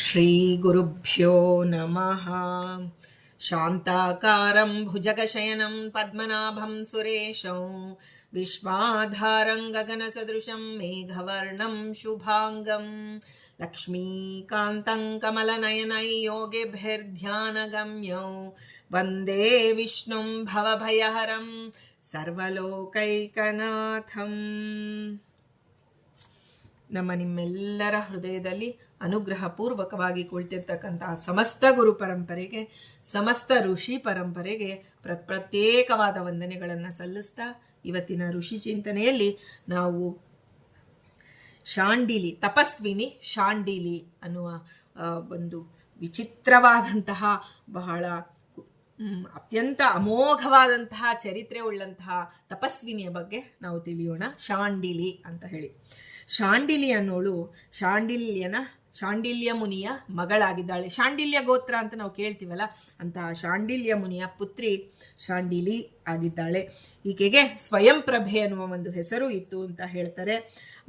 ಶ್ರೀಗುರುಭ್ಯೋ ನಮಃ. ಶಾಂತಾಕಾರಂ ಭುಜಗಶಯನಂ ಪದ್ಮನಾಭಂ ಸುರೇಶಂ ವಿಶ್ವಾಧಾರಂ ಗಗನಸದೃಶಂ ಮೇಘವರ್ಣಂ ಶುಭಾಂಗಂ ಲಕ್ಷ್ಮೀಕಾಂತಂ ಕಮಲನಯನೈ ಯೋಗಿಭಿರ್ಧ್ಯಾನಗಮ್ಯಂ ವಂದೇ ವಿಷ್ಣುಂ ಭವಭಯಹರಂ ಸರ್ವಲೋಕೈಕನಾಥಂ. ನಿಮ್ಮೆಲ್ಲರ ಹೃದಯದಲ್ಲಿ ಅನುಗ್ರಹಪೂರ್ವಕವಾಗಿ ಕುಳಿತಿರ್ತಕ್ಕಂತಹ ಸಮಸ್ತ ಗುರು ಪರಂಪರೆಗೆ, ಸಮಸ್ತ ಋಷಿ ಪರಂಪರೆಗೆ ಪ್ರತ್ಯೇಕವಾದ ವಂದನೆಗಳನ್ನು ಸಲ್ಲಿಸ್ತಾ, ಇವತ್ತಿನ ಋಷಿ ಚಿಂತನೆಯಲ್ಲಿ ನಾವು ಶಾಂಡಿಲಿ, ತಪಸ್ವಿನಿ ಶಾಂಡಿಲಿ ಅನ್ನುವ ಒಂದು ವಿಚಿತ್ರವಾದಂತಹ, ಬಹಳ ಅತ್ಯಂತ ಅಮೋಘವಾದಂತಹ ಚರಿತ್ರೆ ಉಳ್ಳಂತಹ ತಪಸ್ವಿನಿಯ ಬಗ್ಗೆ ನಾವು ತಿಳಿಯೋಣ. ಶಾಂಡಿಲಿ ಅಂತ ಹೇಳಿ, ಶಾಂಡಿಲಿ ಅನ್ನೋಳು ಶಾಂಡಿಲ್ಯ ಮುನಿಯ ಮಗಳಾಗಿದ್ದಾಳೆ. ಶಾಂಡಿಲ್ಯ ಗೋತ್ರ ಅಂತ ನಾವು ಕೇಳ್ತೀವಲ್ಲ, ಅಂತಹ ಶಾಂಡಿಲ್ಯ ಮುನಿಯ ಪುತ್ರಿ ಶಾಂಡಿಲಿ ಆಗಿದ್ದಾಳೆ. ಈಕೆಗೆ ಸ್ವಯಂ ಪ್ರಭೆ ಅನ್ನುವ ಒಂದು ಹೆಸರು ಇತ್ತು ಅಂತ ಹೇಳ್ತಾರೆ.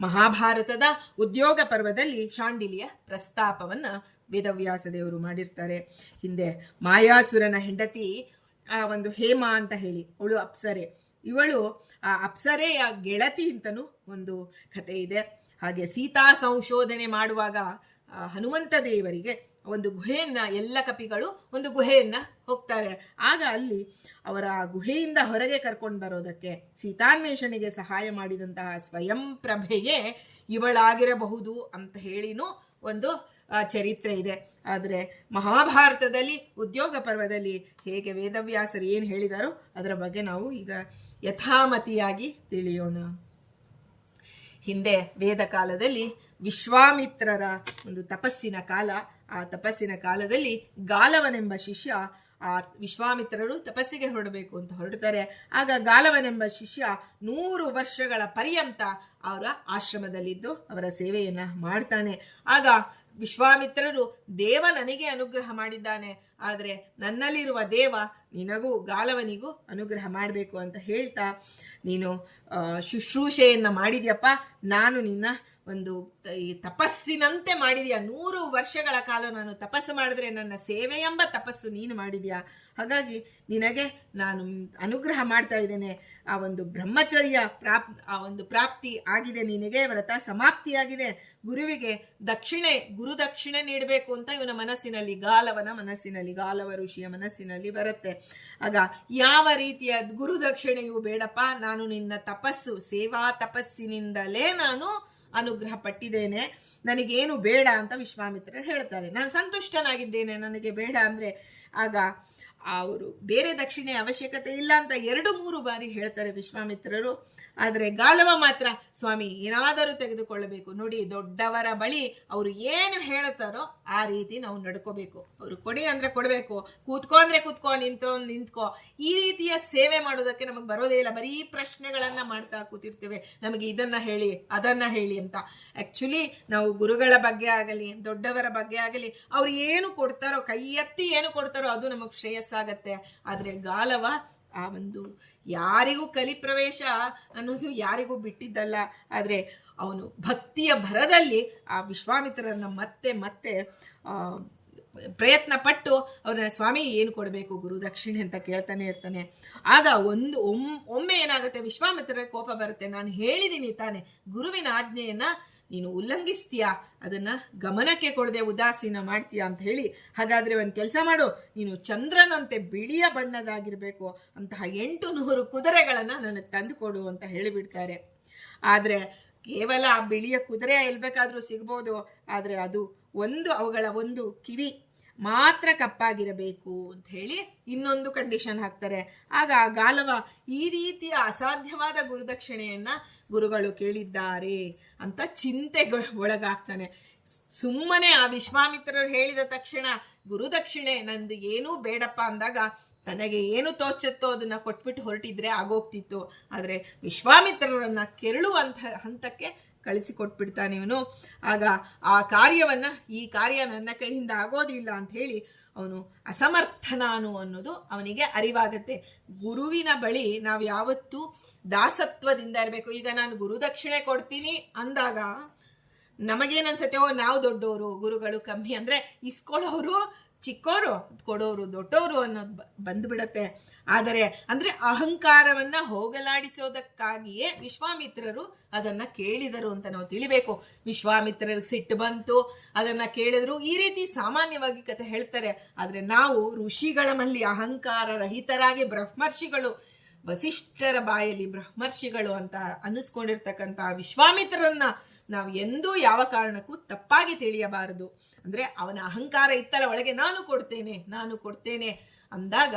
ಮಹಾಭಾರತದ ಉದ್ಯೋಗ ಪರ್ವದಲ್ಲಿ ಶಾಂಡಿಲಿಯ ಪ್ರಸ್ತಾಪವನ್ನ ವೇದವ್ಯಾಸ ದೇವರು ಮಾಡಿರ್ತಾರೆ. ಹಿಂದೆ ಮಾಯಾಸುರನ ಹೆಂಡತಿ ಒಂದು ಹೇಮ ಅಂತ ಹೇಳಿ, ಅವಳು ಅಪ್ಸರೆ. ಇವಳು ಆ ಅಪ್ಸರೆಯ ಗೆಳತಿ ಅಂತನೂ ಒಂದು ಕಥೆ ಇದೆ. ಹಾಗೆ ಸೀತಾ ಸಂಶೋಧನೆ ಮಾಡುವಾಗ ಹನುಮಂತ ದೇವರಿಗೆ ಒಂದು ಗುಹೆಯನ್ನ, ಎಲ್ಲ ಕಪಿಗಳು ಒಂದು ಗುಹೆಯನ್ನ ಹೋಗ್ತಾರೆ. ಆಗ ಅಲ್ಲಿ ಅವರ ಗುಹೆಯಿಂದ ಹೊರಗೆ ಕರ್ಕೊಂಡು ಬರೋದಕ್ಕೆ ಸೀತಾನ್ವೇಷಣೆಗೆ ಸಹಾಯ ಮಾಡಿದಂತಹ ಸ್ವಯಂ ಪ್ರಭೆಯೇ ಇವಳಾಗಿರಬಹುದು ಅಂತ ಹೇಳಿನೂ ಒಂದು ಚರಿತ್ರೆ ಇದೆ. ಆದರೆ ಮಹಾಭಾರತದಲ್ಲಿ ಉದ್ಯೋಗ ಪರ್ವದಲ್ಲಿ ಹೇಗೆ ವೇದವ್ಯಾಸರು ಏನು ಹೇಳಿದಾರೋ ಅದರ ಬಗ್ಗೆ ನಾವು ಈಗ ಯಥಾಮತಿಯಾಗಿ ತಿಳಿಯೋಣ. ಹಿಂದೆ ವೇದ ಕಾಲದಲ್ಲಿ ವಿಶ್ವಾಮಿತ್ರರ ಒಂದು ತಪಸ್ಸಿನ ಕಾಲ. ಆ ತಪಸ್ಸಿನ ಕಾಲದಲ್ಲಿ ಗಾಲವನೆಂಬ ಶಿಷ್ಯ, ಆ ವಿಶ್ವಾಮಿತ್ರರು ತಪಸ್ಸಿಗೆ ಹೊರಡಬೇಕು ಅಂತ ಹೊರಡ್ತಾರೆ. ಆಗ ಗಾಲವನೆಂಬ ಶಿಷ್ಯ 100 ವರ್ಷಗಳ ಪರ್ಯಂತ ಅವರ ಆಶ್ರಮದಲ್ಲಿದ್ದು ಅವರ ಸೇವೆಯನ್ನ ಮಾಡ್ತಾನೆ. ಆಗ ವಿಶ್ವಾಮಿತ್ರರು, ದೇವ ನನಗೆ ಅನುಗ್ರಹ ಮಾಡಿದ್ದಾನೆ, ಆದರೆ ನನ್ನಲ್ಲಿರುವ ದೇವ ನಿನಗೂ ಗಾಲವನಿಗೂ ಅನುಗ್ರಹ ಮಾಡಬೇಕು ಅಂತ ಹೇಳ್ತಾ, ನೀನು ಶುಶ್ರೂಷೆಯನ್ನ ಮಾಡಿದ್ಯಪ್ಪ, ನಾನು ನಿನ್ನ ಒಂದು ಈ ತಪಸ್ಸಿನಂತೆ ಮಾಡಿದ್ಯಾ. 100 ವರ್ಷಗಳ ಕಾಲ ನಾನು ತಪಸ್ಸು ಮಾಡಿದ್ರೆ ನನ್ನ ಸೇವೆ ಎಂಬ ತಪಸ್ಸು ನೀನು ಮಾಡಿದ್ಯಾ. ಹಾಗಾಗಿ ನಿನಗೆ ನಾನು ಅನುಗ್ರಹ ಮಾಡ್ತಾ ಇದ್ದೇನೆ. ಆ ಒಂದು ಬ್ರಹ್ಮಚರ್ಯ ಪ್ರಾಪ್ತಿ ಆಗಿದೆ, ನಿನಗೆ ವ್ರತ ಸಮಾಪ್ತಿಯಾಗಿದೆ. ಗುರುವಿಗೆ ಗುರು ದಕ್ಷಿಣೆ ನೀಡಬೇಕು ಅಂತ ಇವನ ಮನಸ್ಸಿನಲ್ಲಿ, ಗಾಲವನ ಮನಸ್ಸಿನಲ್ಲಿ, ಗಾಲವ ಋಷಿಯ ಮನಸ್ಸಿನಲ್ಲಿ ಬರುತ್ತೆ. ಆಗ ಯಾವ ರೀತಿಯ ಗುರು ದಕ್ಷಿಣೆಯೂ ಬೇಡಪ್ಪ, ನಾನು ನಿನ್ನ ತಪಸ್ಸು, ಸೇವಾ ತಪಸ್ಸಿನಿಂದಲೇ ನಾನು ಅನುಗ್ರಹ ಪಟ್ಟಿದ್ದೇನೆ, ನನಗೇನು ಬೇಡ ಅಂತ ವಿಶ್ವಾಮಿತ್ರರು ಹೇಳ್ತಾರೆ. ನಾನು ಸಂತುಷ್ಟನಾಗಿದ್ದೇನೆ, ನನಗೆ ಬೇಡ ಅಂದ್ರೆ ಆಗ ಅವರು ಬೇರೆ ದಕ್ಷಿಣೆ ಅವಶ್ಯಕತೆ ಇಲ್ಲ ಅಂತ 2-3 ಬಾರಿ ಹೇಳ್ತಾರೆ ವಿಶ್ವಾಮಿತ್ರರು. ಆದರೆ ಗಾಲವ ಮಾತ್ರ, ಸ್ವಾಮಿ ಏನಾದರೂ ತೆಗೆದುಕೊಳ್ಳಬೇಕು, ನೋಡಿ ದೊಡ್ಡವರ ಬಳಿ ಅವರು ಏನು ಹೇಳ್ತಾರೋ ಆ ರೀತಿ ನಾವು ನಡ್ಕೋಬೇಕು. ಅವರು ಕೊಡಿ ಅಂದ್ರೆ ಕೊಡಬೇಕು, ಕೂತ್ಕೋ ಅಂದ್ರೆ ಕೂತ್ಕೋ, ನಿಂತ್ಕೋ. ಈ ರೀತಿಯ ಸೇವೆ ಮಾಡೋದಕ್ಕೆ ನಮಗೆ ಬರೋದೇ ಇಲ್ಲ. ಬರೀ ಪ್ರಶ್ನೆಗಳನ್ನ ಮಾಡ್ತಾ ಕೂತಿರ್ತೇವೆ, ನಮಗೆ ಇದನ್ನ ಹೇಳಿ ಅದನ್ನ ಹೇಳಿ ಅಂತ. ಆಕ್ಚುಲಿ ನಾವು ಗುರುಗಳ ಬಗ್ಗೆ ಆಗಲಿ, ದೊಡ್ಡವರ ಬಗ್ಗೆ ಆಗಲಿ, ಅವ್ರು ಏನು ಕೊಡ್ತಾರೋ, ಕೈ ಎತ್ತಿ ಏನು ಕೊಡ್ತಾರೋ ಅದು ನಮಗ್ ಶ್ರೇಯಸ್ಸಾಗತ್ತೆ. ಆದ್ರೆ ಗಾಲವ ಆ ಒಂದು ಯಾರಿಗೂ ಕಲಿಪ್ರವೇಶ ಅನ್ನೋದು ಯಾರಿಗೂ ಬಿಟ್ಟಿದ್ದಲ್ಲ. ಆದರೆ ಅವನು ಭಕ್ತಿಯ ಭರದಲ್ಲಿ ಆ ವಿಶ್ವಾಮಿತ್ರರನ್ನ ಮತ್ತೆ ಮತ್ತೆ ಪ್ರಯತ್ನ ಪಟ್ಟು ಅವ್ರನ್ನ, ಸ್ವಾಮಿ ಏನು ಕೊಡಬೇಕು ಗುರುದಕ್ಷಿಣೆ ಅಂತ ಕೇಳ್ತಾನೆ ಇರ್ತಾನೆ. ಆಗ ಒಮ್ಮೆ ಏನಾಗುತ್ತೆ, ವಿಶ್ವಾಮಿತ್ರರ ಕೋಪ ಬರುತ್ತೆ. ನಾನು ಹೇಳಿದ್ದೀನಿ ತಾನೆ, ಗುರುವಿನ ಆಜ್ಞೆಯನ್ನ ನೀನು ಉಲ್ಲಂಘಿಸ್ತೀಯಾ, ಅದನ್ನ ಗಮನಕ್ಕೆ ಕೊಡದೆ ಉದಾಸೀನ ಮಾಡ್ತೀಯಾ ಅಂತ ಹೇಳಿ, ಹಾಗಾದ್ರೆ ಒಂದು ಕೆಲಸ ಮಾಡು, ನೀನು ಚಂದ್ರನಂತೆ ಬಿಳಿಯ ಬಣ್ಣದಾಗಿರ್ಬೇಕು, ಅಂತಹ 800 ಕುದುರೆಗಳನ್ನ ನನಗೆ ತಂದು ಕೊಡು ಅಂತ ಹೇಳಿಬಿಡ್ತಾರೆ. ಆದ್ರೆ ಕೇವಲ ಆ ಬಿಳಿಯ ಕುದುರೆ ಎಲ್ಬೇಕಾದ್ರೂ ಸಿಗ್ಬೋದು, ಆದ್ರೆ ಅದು ಅವುಗಳ ಒಂದು ಕಿವಿ ಮಾತ್ರ ಕಪ್ಪಾಗಿರಬೇಕು ಅಂತ ಹೇಳಿ ಇನ್ನೊಂದು ಕಂಡೀಷನ್ ಹಾಕ್ತಾರೆ. ಆಗ ಗಾಲವ ಈ ರೀತಿಯ ಅಸಾಧ್ಯವಾದ ಗುರುದಕ್ಷಿಣೆಯನ್ನ ಗುರುಗಳು ಕೇಳಿದ್ದಾರೆ ಅಂತ ಚಿಂತೆಗೆ ಒಳಗಾಗ್ತಾನೆ. ಸುಮ್ಮನೆ ಆ ವಿಶ್ವಾಮಿತ್ರರು ಹೇಳಿದ ತಕ್ಷಣ ಗುರುದಕ್ಷಿಣೆ ನಂದು ಏನೂ ಬೇಡಪ್ಪ ಅಂದಾಗ ತನಗೆ ಏನು ತೋಚತ್ತೋ ಅದನ್ನ ಕೊಟ್ಬಿಟ್ಟು ಹೊರಟಿದ್ರೆ ಆಗೋಗ್ತಿತ್ತು. ಆದರೆ ವಿಶ್ವಾಮಿತ್ರರನ್ನ ಕೆರಳುವಂಥ ಹಂತಕ್ಕೆ ಕಳಿಸಿಕೊಟ್ಬಿಡ್ತಾನೆ ಇವನು. ಆಗ ಈ ಕಾರ್ಯ ನನ್ನ ಕೈಯಿಂದ ಆಗೋದಿಲ್ಲ ಅಂತ ಹೇಳಿ ಅವನು ಅಸಮರ್ಥನಾನು ಅನ್ನೋದು ಅವನಿಗೆ ಅರಿವಾಗತ್ತೆ. ಗುರುವಿನ ಬಳಿ ನಾವು ಯಾವತ್ತೂ ದಾಸತ್ವದಿಂದ ಇರಬೇಕು. ಈಗ ನಾನು ಗುರುದಕ್ಷಿಣೆ ಕೊಡ್ತೀನಿ ಅಂದಾಗ ನಮಗೇನ್ ಅನ್ಸತ್ತೆ, ನಾವು ದೊಡ್ಡವರು, ಗುರುಗಳು ಕಮ್ಮಿ, ಅಂದ್ರೆ ಇಸ್ಕೊಳ್ಳೋರು ಚಿಕ್ಕೋರು, ಕೊಡೋರು ದೊಡ್ಡವರು ಅನ್ನೋದು ಬಂದ್ಬಿಡತ್ತೆ. ಆದರೆ ಅಂದ್ರೆ ಅಹಂಕಾರವನ್ನ ಹೋಗಲಾಡಿಸೋದಕ್ಕಾಗಿಯೇ ವಿಶ್ವಾಮಿತ್ರರು ಅದನ್ನ ಕೇಳಿದರು ಅಂತ ನಾವು ತಿಳಿಬೇಕು. ವಿಶ್ವಾಮಿತ್ರರಿಗೆ ಸಿಟ್ಟು ಬಂತು, ಅದನ್ನ ಕೇಳಿದ್ರು. ಈ ರೀತಿ ಸಾಮಾನ್ಯವಾಗಿ ಕಥೆ ಹೇಳ್ತಾರೆ. ಆದ್ರೆ ನಾವು ಋಷಿಗಳ ಮಲ್ಲಿ ಅಹಂಕಾರ ರಹಿತರಾಗಿ ಬ್ರಹ್ಮರ್ಷಿಗಳು, ವಸಿಷ್ಠರ ಬಾಯಲ್ಲಿ ಬ್ರಹ್ಮರ್ಷಿಗಳು ಅಂತ ಅನ್ನಿಸ್ಕೊಂಡಿರ್ತಕ್ಕಂಥ ವಿಶ್ವಾಮಿತ್ರರನ್ನ ನಾವು ಎಂದೂ ಯಾವ ಕಾರಣಕ್ಕೂ ತಪ್ಪಾಗಿ ತಿಳಿಯಬಾರದು. ಅಂದ್ರೆ ಅವನ ಅಹಂಕಾರ ಇತ್ತಲ್ಲ ಒಳಗೆ, ನಾನು ಕೊಡ್ತೇನೆ ಅಂದಾಗ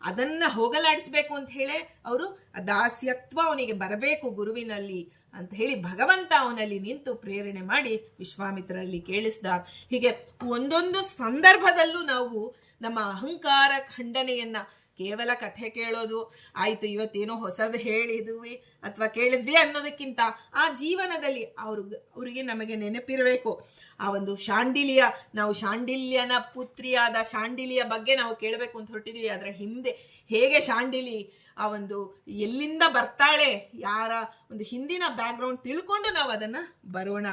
ಅದನ್ನ ಹೋಗಲಾಡಿಸ್ಬೇಕು ಅಂತ ಹೇಳಿ ಅವರು ದಾಸ್ಯತ್ವ ಅವನಿಗೆ ಬರಬೇಕು ಗುರುವಿನಲ್ಲಿ ಅಂತ ಹೇಳಿ ಭಗವಂತ ಅವನಲ್ಲಿ ನಿಂತು ಪ್ರೇರಣೆ ಮಾಡಿ ವಿಶ್ವಾಮಿತ್ರರಲ್ಲಿ ಕೇಳಿಸ್ದ. ಹೀಗೆ ಒಂದೊಂದು ಸಂದರ್ಭದಲ್ಲೂ ನಾವು ನಮ್ಮ ಅಹಂಕಾರ ಖಂಡನೆಯನ್ನ ಕೇವಲ ಕಥೆ ಕೇಳೋದು ಆಯ್ತು, ಇವತ್ತೇನೋ ಹೊಸದು ಹೇಳಿದ್ವಿ ಅಥವಾ ಕೇಳಿದ್ವಿ ಅನ್ನೋದಕ್ಕಿಂತ ಆ ಜೀವನದಲ್ಲಿ ಅವ್ರಿಗೆ ನಮಗೆ ನೆನಪಿರಬೇಕು. ಆ ಒಂದು ಶಾಂಡಿಲಿಯ, ನಾವು ಶಾಂಡಿಲ್ಯನ ಪುತ್ರಿಯಾದ ಶಾಂಡಿಲಿಯ ಬಗ್ಗೆ ನಾವು ಕೇಳಬೇಕು ಅಂತ ಹೊರಟಿದ್ವಿ. ಅದರ ಹಿಂದೆ ಹೇಗೆ ಶಾಂಡಿಲಿ ಆ ಒಂದು ಎಲ್ಲಿಂದ ಬರ್ತಾಳೆ, ಯಾರ ಒಂದು ಹಿಂದಿನ ಬ್ಯಾಕ್ಗ್ರೌಂಡ್ ತಿಳ್ಕೊಂಡು ನಾವು ಅದನ್ನ ಬರೋಣ.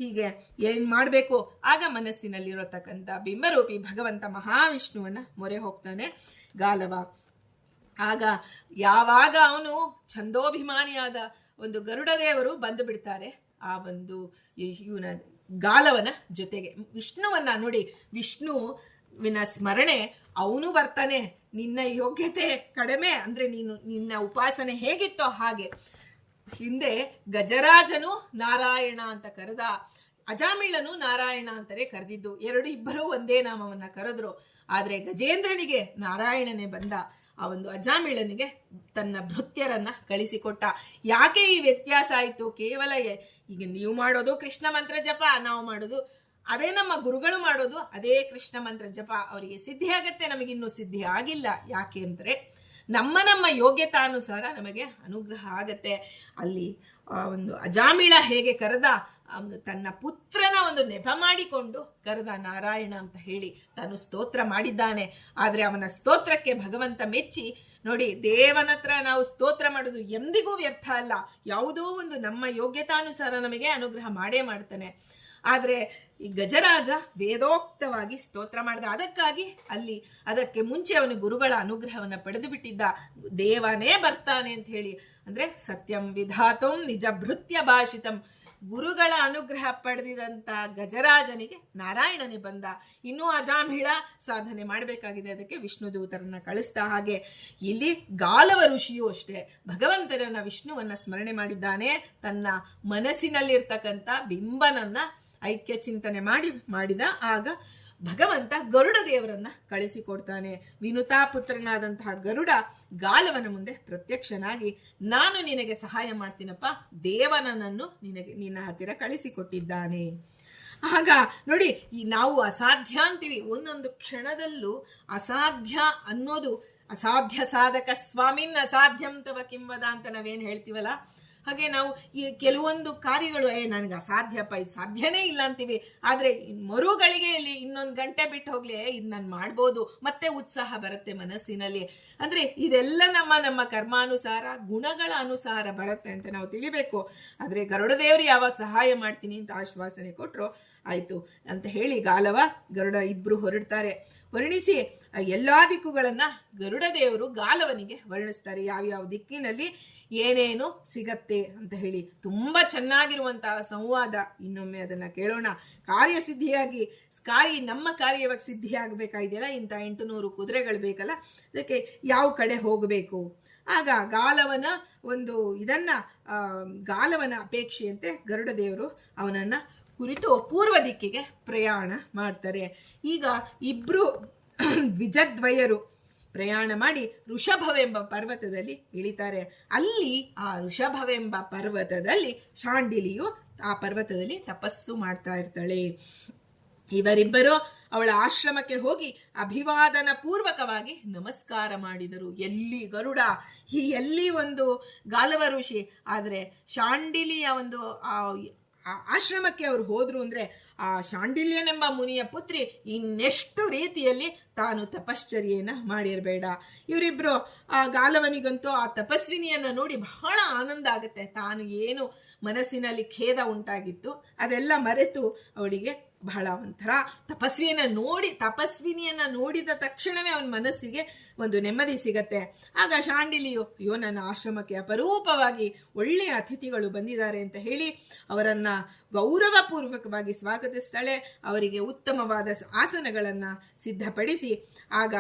ಹೀಗೆ ಏನ್ ಮಾಡಬೇಕು, ಆಗ ಮನಸ್ಸಿನಲ್ಲಿರತಕ್ಕಂಥ ಬಿಂಬರೂಪಿ ಭಗವಂತ ಮಹಾವಿಷ್ಣುವನ್ನ ಮೊರೆ ಹೋಗ್ತಾನೆ ಗಾಲವ. ಆಗ ಯಾವಾಗ ಅವನು ಛಂದೋಭಿಮಾನಿಯಾದ ಒಂದು ಗರುಡ ದೇವರು ಬಂದು ಬಿಡ್ತಾರೆ ಆ ಒಂದು ಇವನ ಗಾಲವನ ಜೊತೆಗೆ. ವಿಷ್ಣುವನ್ನ ನೋಡಿ, ವಿಷ್ಣುವಿನ ಸ್ಮರಣೆ ಅವನು ಬರ್ತಾನೆ. ನಿನ್ನ ಯೋಗ್ಯತೆ ಕಡಿಮೆ ಅಂದ್ರೆ ನಿನ್ನ ಉಪಾಸನೆ ಹೇಗಿತ್ತೋ ಹಾಗೆ. ಹಿಂದೆ ಗಜರಾಜನು ನಾರಾಯಣ ಅಂತ ಕರೆದ, ಅಜಾಮಿಳನು ನಾರಾಯಣ ಅಂತಾನೆ ಕರೆದಿದ್ದು. ಇಬ್ಬರು ಒಂದೇ ನಾಮವನ್ನ ಕರೆದ್ರು. ಆದ್ರೆ ಗಜೇಂದ್ರನಿಗೆ ನಾರಾಯಣನೇ ಬಂದ. ಆ ಒಂದು ಅಜಾಮಿಳನಿಗೆ ತನ್ನ ಭೃತ್ಯರನ್ನ ಕಳಿಸಿಕೊಟ್ಟ. ಯಾಕೆ ಈ ವ್ಯತ್ಯಾಸ ಆಯ್ತು? ಕೇವಲ ಈಗ ನೀವು ಮಾಡೋದು ಕೃಷ್ಣ ಮಂತ್ರ ಜಪ, ನಾವು ಮಾಡೋದು ಅದೇ, ನಮ್ಮ ಗುರುಗಳು ಮಾಡೋದು ಅದೇ ಕೃಷ್ಣ ಮಂತ್ರ ಜಪ. ಅವರಿಗೆ ಸಿದ್ಧಿ ಆಗತ್ತೆ, ನಮಗಿನ್ನೂ ಸಿದ್ಧಿ ಆಗಿಲ್ಲ. ಯಾಕೆ ಅಂದ್ರೆ ನಮ್ಮ ಯೋಗ್ಯತಾನುಸಾರ ನಮಗೆ ಅನುಗ್ರಹ ಆಗತ್ತೆ. ಅಲ್ಲಿ ಒಂದು ಅಜಾಮಿಳ ಹೇಗೆ ಕರೆದ, ತನ್ನ ಪುತ್ರನ ಒಂದು ನೆಪ ಮಾಡಿಕೊಂಡು ಕರೆದ ನಾರಾಯಣ ಅಂತ ಹೇಳಿ ತಾನು ಸ್ತೋತ್ರ ಮಾಡಿದ್ದಾನೆ. ಆದ್ರೆ ಅವನ ಸ್ತೋತ್ರಕ್ಕೆ ಭಗವಂತ ಮೆಚ್ಚಿ, ನೋಡಿ ದೇವನತ್ರ ನಾವು ಸ್ತೋತ್ರ ಮಾಡೋದು ಎಂದಿಗೂ ವ್ಯರ್ಥ ಅಲ್ಲ, ಯಾವುದೋ ಒಂದು ನಮ್ಮ ಯೋಗ್ಯತಾನುಸಾರ ನಮಗೆ ಅನುಗ್ರಹ ಮಾಡೇ ಮಾಡ್ತಾನೆ. ಆದ್ರೆ ಈ ಗಜರಾಜ ವೇದೋಕ್ತವಾಗಿ ಸ್ತೋತ್ರ ಮಾಡಿದ. ಅದಕ್ಕಾಗಿ ಅಲ್ಲಿ ಅದಕ್ಕೆ ಮುಂಚೆ ಅವನ ಗುರುಗಳ ಅನುಗ್ರಹವನ್ನ ಪಡೆದು ಬಿಟ್ಟಿದ್ದ. ದೇವನೇ ಬರ್ತಾನೆ ಅಂತ ಹೇಳಿ, ಅಂದ್ರೆ ಸತ್ಯಂ ವಿಧಾತುಂ ನಿಜ ಭೃತ್ಯ ಭಾಷಿತಂ, ಗುರುಗಳ ಅನುಗ್ರಹ ಪಡೆದಿದಂತ ಗಜರಾಜನಿಗೆ ನಾರಾಯಣನೇ ಬಂದ. ಇನ್ನೂ ಅಜಾಮಿಳ ಸಾಧನೆ ಮಾಡಬೇಕಾಗಿದೆ, ಅದಕ್ಕೆ ವಿಷ್ಣು ದೂತರನ್ನ ಕಳಿಸ್ತಾ. ಹಾಗೆ ಇಲ್ಲಿ ಗಾಲವ ಋಷಿಯೂ ಅಷ್ಟೇ ಭಗವಂತನನ್ನ ವಿಷ್ಣುವನ್ನ ಸ್ಮರಣೆ ಮಾಡಿದ್ದಾನೆ. ತನ್ನ ಮನಸ್ಸಿನಲ್ಲಿರ್ತಕ್ಕಂಥ ಬಿಂಬನನ್ನ ಐಕ್ಯ ಚಿಂತನೆ ಮಾಡಿದ. ಆಗ ಭಗವಂತ ಗರುಡ ದೇವರನ್ನ ಕಳಿಸಿಕೊಡ್ತಾನೆ. ವಿನುತಾ ಪುತ್ರನಾದಂತಹ ಗರುಡ ಗಾಲವನ ಮುಂದೆ ಪ್ರತ್ಯಕ್ಷನಾಗಿ, ನಾನು ನಿನಗೆ ಸಹಾಯ ಮಾಡ್ತೀನಪ್ಪ, ದೇವನನ್ನು ನಿನ್ನ ಹತ್ತಿರ ಕಳಿಸಿಕೊಟ್ಟಿದ್ದಾನೆ. ಆಗ ನೋಡಿ, ನಾವು ಅಸಾಧ್ಯ ಅಂತೀವಿ, ಒಂದೊಂದು ಕ್ಷಣದಲ್ಲೂ ಅಸಾಧ್ಯ ಅನ್ನೋದು, ಅಸಾಧ್ಯ ಸಾಧಕ ಸ್ವಾಮಿನ್ ಅಸಾಧ್ಯಂ ತವ ಕಿಂವದ ಅಂತ ನಾವೇನ್ ಹೇಳ್ತೀವಲ್ಲ, ಹಾಗೆ ನಾವು ಈ ಕೆಲವೊಂದು ಕಾರ್ಯಗಳು ನನಗೆ ಅಸಾಧ್ಯಪ್ಪ, ಇದು ಸಾಧ್ಯನೇ ಇಲ್ಲ ಅಂತೀವಿ. ಆದ್ರೆ ಮರುಗಳಿಗೆ ಇಲ್ಲಿ ಇನ್ನೊಂದು ಗಂಟೆ ಬಿಟ್ಟು ಹೋಗ್ಲಿ, ಇದು ನಾನು ಮಾಡ್ಬೋದು, ಮತ್ತೆ ಉತ್ಸಾಹ ಬರುತ್ತೆ ಮನಸ್ಸಿನಲ್ಲಿ. ಅಂದ್ರೆ ಇದೆಲ್ಲ ನಮ್ಮ ಕರ್ಮಾನುಸಾರ, ಗುಣಗಳ ಅನುಸಾರ ಬರುತ್ತೆ ಅಂತ ನಾವು ತಿಳಿಬೇಕು. ಆದ್ರೆ ಗರುಡ ದೇವರು ಯಾವಾಗ ಸಹಾಯ ಮಾಡ್ತೀನಿ ಅಂತ ಆಶ್ವಾಸನೆ ಕೊಟ್ರು, ಆಯ್ತು ಅಂತ ಹೇಳಿ ಗಾಲವ ಗರುಡ ಇಬ್ರು ಹೊರಡ್ತಾರೆ. ವರ್ಣಿಸಿ ಎಲ್ಲಾ ದಿಕ್ಕುಗಳನ್ನ ಗರುಡ ದೇವರು ಗಾಲವನಿಗೆ ವರ್ಣಿಸ್ತಾರೆ, ಯಾವ್ಯಾವ ದಿಕ್ಕಿನಲ್ಲಿ ಏನೇನು ಸಿಗತ್ತೆ ಅಂತ ಹೇಳಿ. ತುಂಬಾ ಚೆನ್ನಾಗಿರುವಂತಹ ಸಂವಾದ. ಇನ್ನೊಮ್ಮೆ ಅದನ್ನ ಕೇಳೋಣ. ಕಾರ್ಯಸಿದ್ಧಿಯಾಗಿ ನಮ್ಮ ಕಾರ್ಯವಾಗಿ ಸಿದ್ಧಿ ಆಗ್ಬೇಕಾಗಿದೆಯಲ್ಲ, ಇಂಥ 800 ಕುದುರೆಗಳು ಬೇಕಲ್ಲ, ಅದಕ್ಕೆ ಯಾವ ಕಡೆ ಹೋಗಬೇಕು. ಆಗ ಗಾಲವನ ಒಂದು ಗಾಲವನ ಅಪೇಕ್ಷೆಯಂತೆ ಗರುಡ ದೇವರು ಅವನನ್ನ ಕುರಿತು ಪೂರ್ವ ದಿಕ್ಕಿಗೆ ಪ್ರಯಾಣ ಮಾಡ್ತಾರೆ. ಈಗ ಇಬ್ರು ದ್ವಿಜದ್ವಯರು ಪ್ರಯಾಣ ಮಾಡಿ ಋಷಭವೆಂಬ ಪರ್ವತದಲ್ಲಿ ಇಳಿತಾರೆ. ಅಲ್ಲಿ ಆ ಋಷಭವೆಂಬ ಪರ್ವತದಲ್ಲಿ ಶಾಂಡಿಲಿಯು ಆ ಪರ್ವತದಲ್ಲಿ ತಪಸ್ಸು ಮಾಡ್ತಾ ಇರ್ತಾಳೆ. ಇವರಿಬ್ಬರು ಅವಳ ಆಶ್ರಮಕ್ಕೆ ಹೋಗಿ ಅಭಿವಾದನ ಪೂರ್ವಕವಾಗಿ ನಮಸ್ಕಾರ ಮಾಡಿದರು. ಎಲ್ಲಿ ಗರುಡ, ಎಲ್ಲಿ ಒಂದು ಗಾಲವ ಋಷಿ. ಆದರೆ ಶಾಂಡಿಲಿಯ ಒಂದು ಆಶ್ರಮಕ್ಕೆ ಅವರು ಹೋದ್ರು ಅಂದ್ರೆ ಆ ಶಾಂಡಿಲ್ಯನೆಂಬ ಮುನಿಯ ಪುತ್ರಿ ಇನ್ನೆಷ್ಟು ರೀತಿಯಲ್ಲಿ ತಾನು ತಪಶ್ಚರ್ಯೆಯನ್ನ ಮಾಡಿರಬೇಡ. ಇವರಿಬ್ರು ಆ ಗಾಲವನಿಗಂತೂ ಆ ತಪಸ್ವಿನಿಯನ್ನ ನೋಡಿ ಬಹಳ ಆನಂದ ಆಗುತ್ತೆ. ತಾನು ಏನು ಮನಸ್ಸಿನಲ್ಲಿ ಖೇದ ಉಂಟಾಗಿತ್ತು. ಅದೆಲ್ಲ ಮರೆತು ಅವಳಿಗೆ ಬಹಳ ಒಂಥರ ತಪಸ್ವಿನಿಯನ್ನ ನೋಡಿದ ತಕ್ಷಣವೇ ಅವನ ಮನಸ್ಸಿಗೆ ಒಂದು ನೆಮ್ಮದಿ ಸಿಗತ್ತೆ. ಆಗ ಶಾಂಡಿಲಿಯು, ಅಯ್ಯೋ, ನನ್ನ ಆಶ್ರಮಕ್ಕೆ ಅಪರೂಪವಾಗಿ ಒಳ್ಳೆಯ ಅತಿಥಿಗಳು ಬಂದಿದ್ದಾರೆ ಅಂತ ಹೇಳಿ ಅವರನ್ನ ಗೌರವಪೂರ್ವಕವಾಗಿ ಸ್ವಾಗತಿಸ್ತಾಳೆ. ಅವರಿಗೆ ಉತ್ತಮವಾದ ಆಸನಗಳನ್ನು ಸಿದ್ಧಪಡಿಸಿ ಆಗ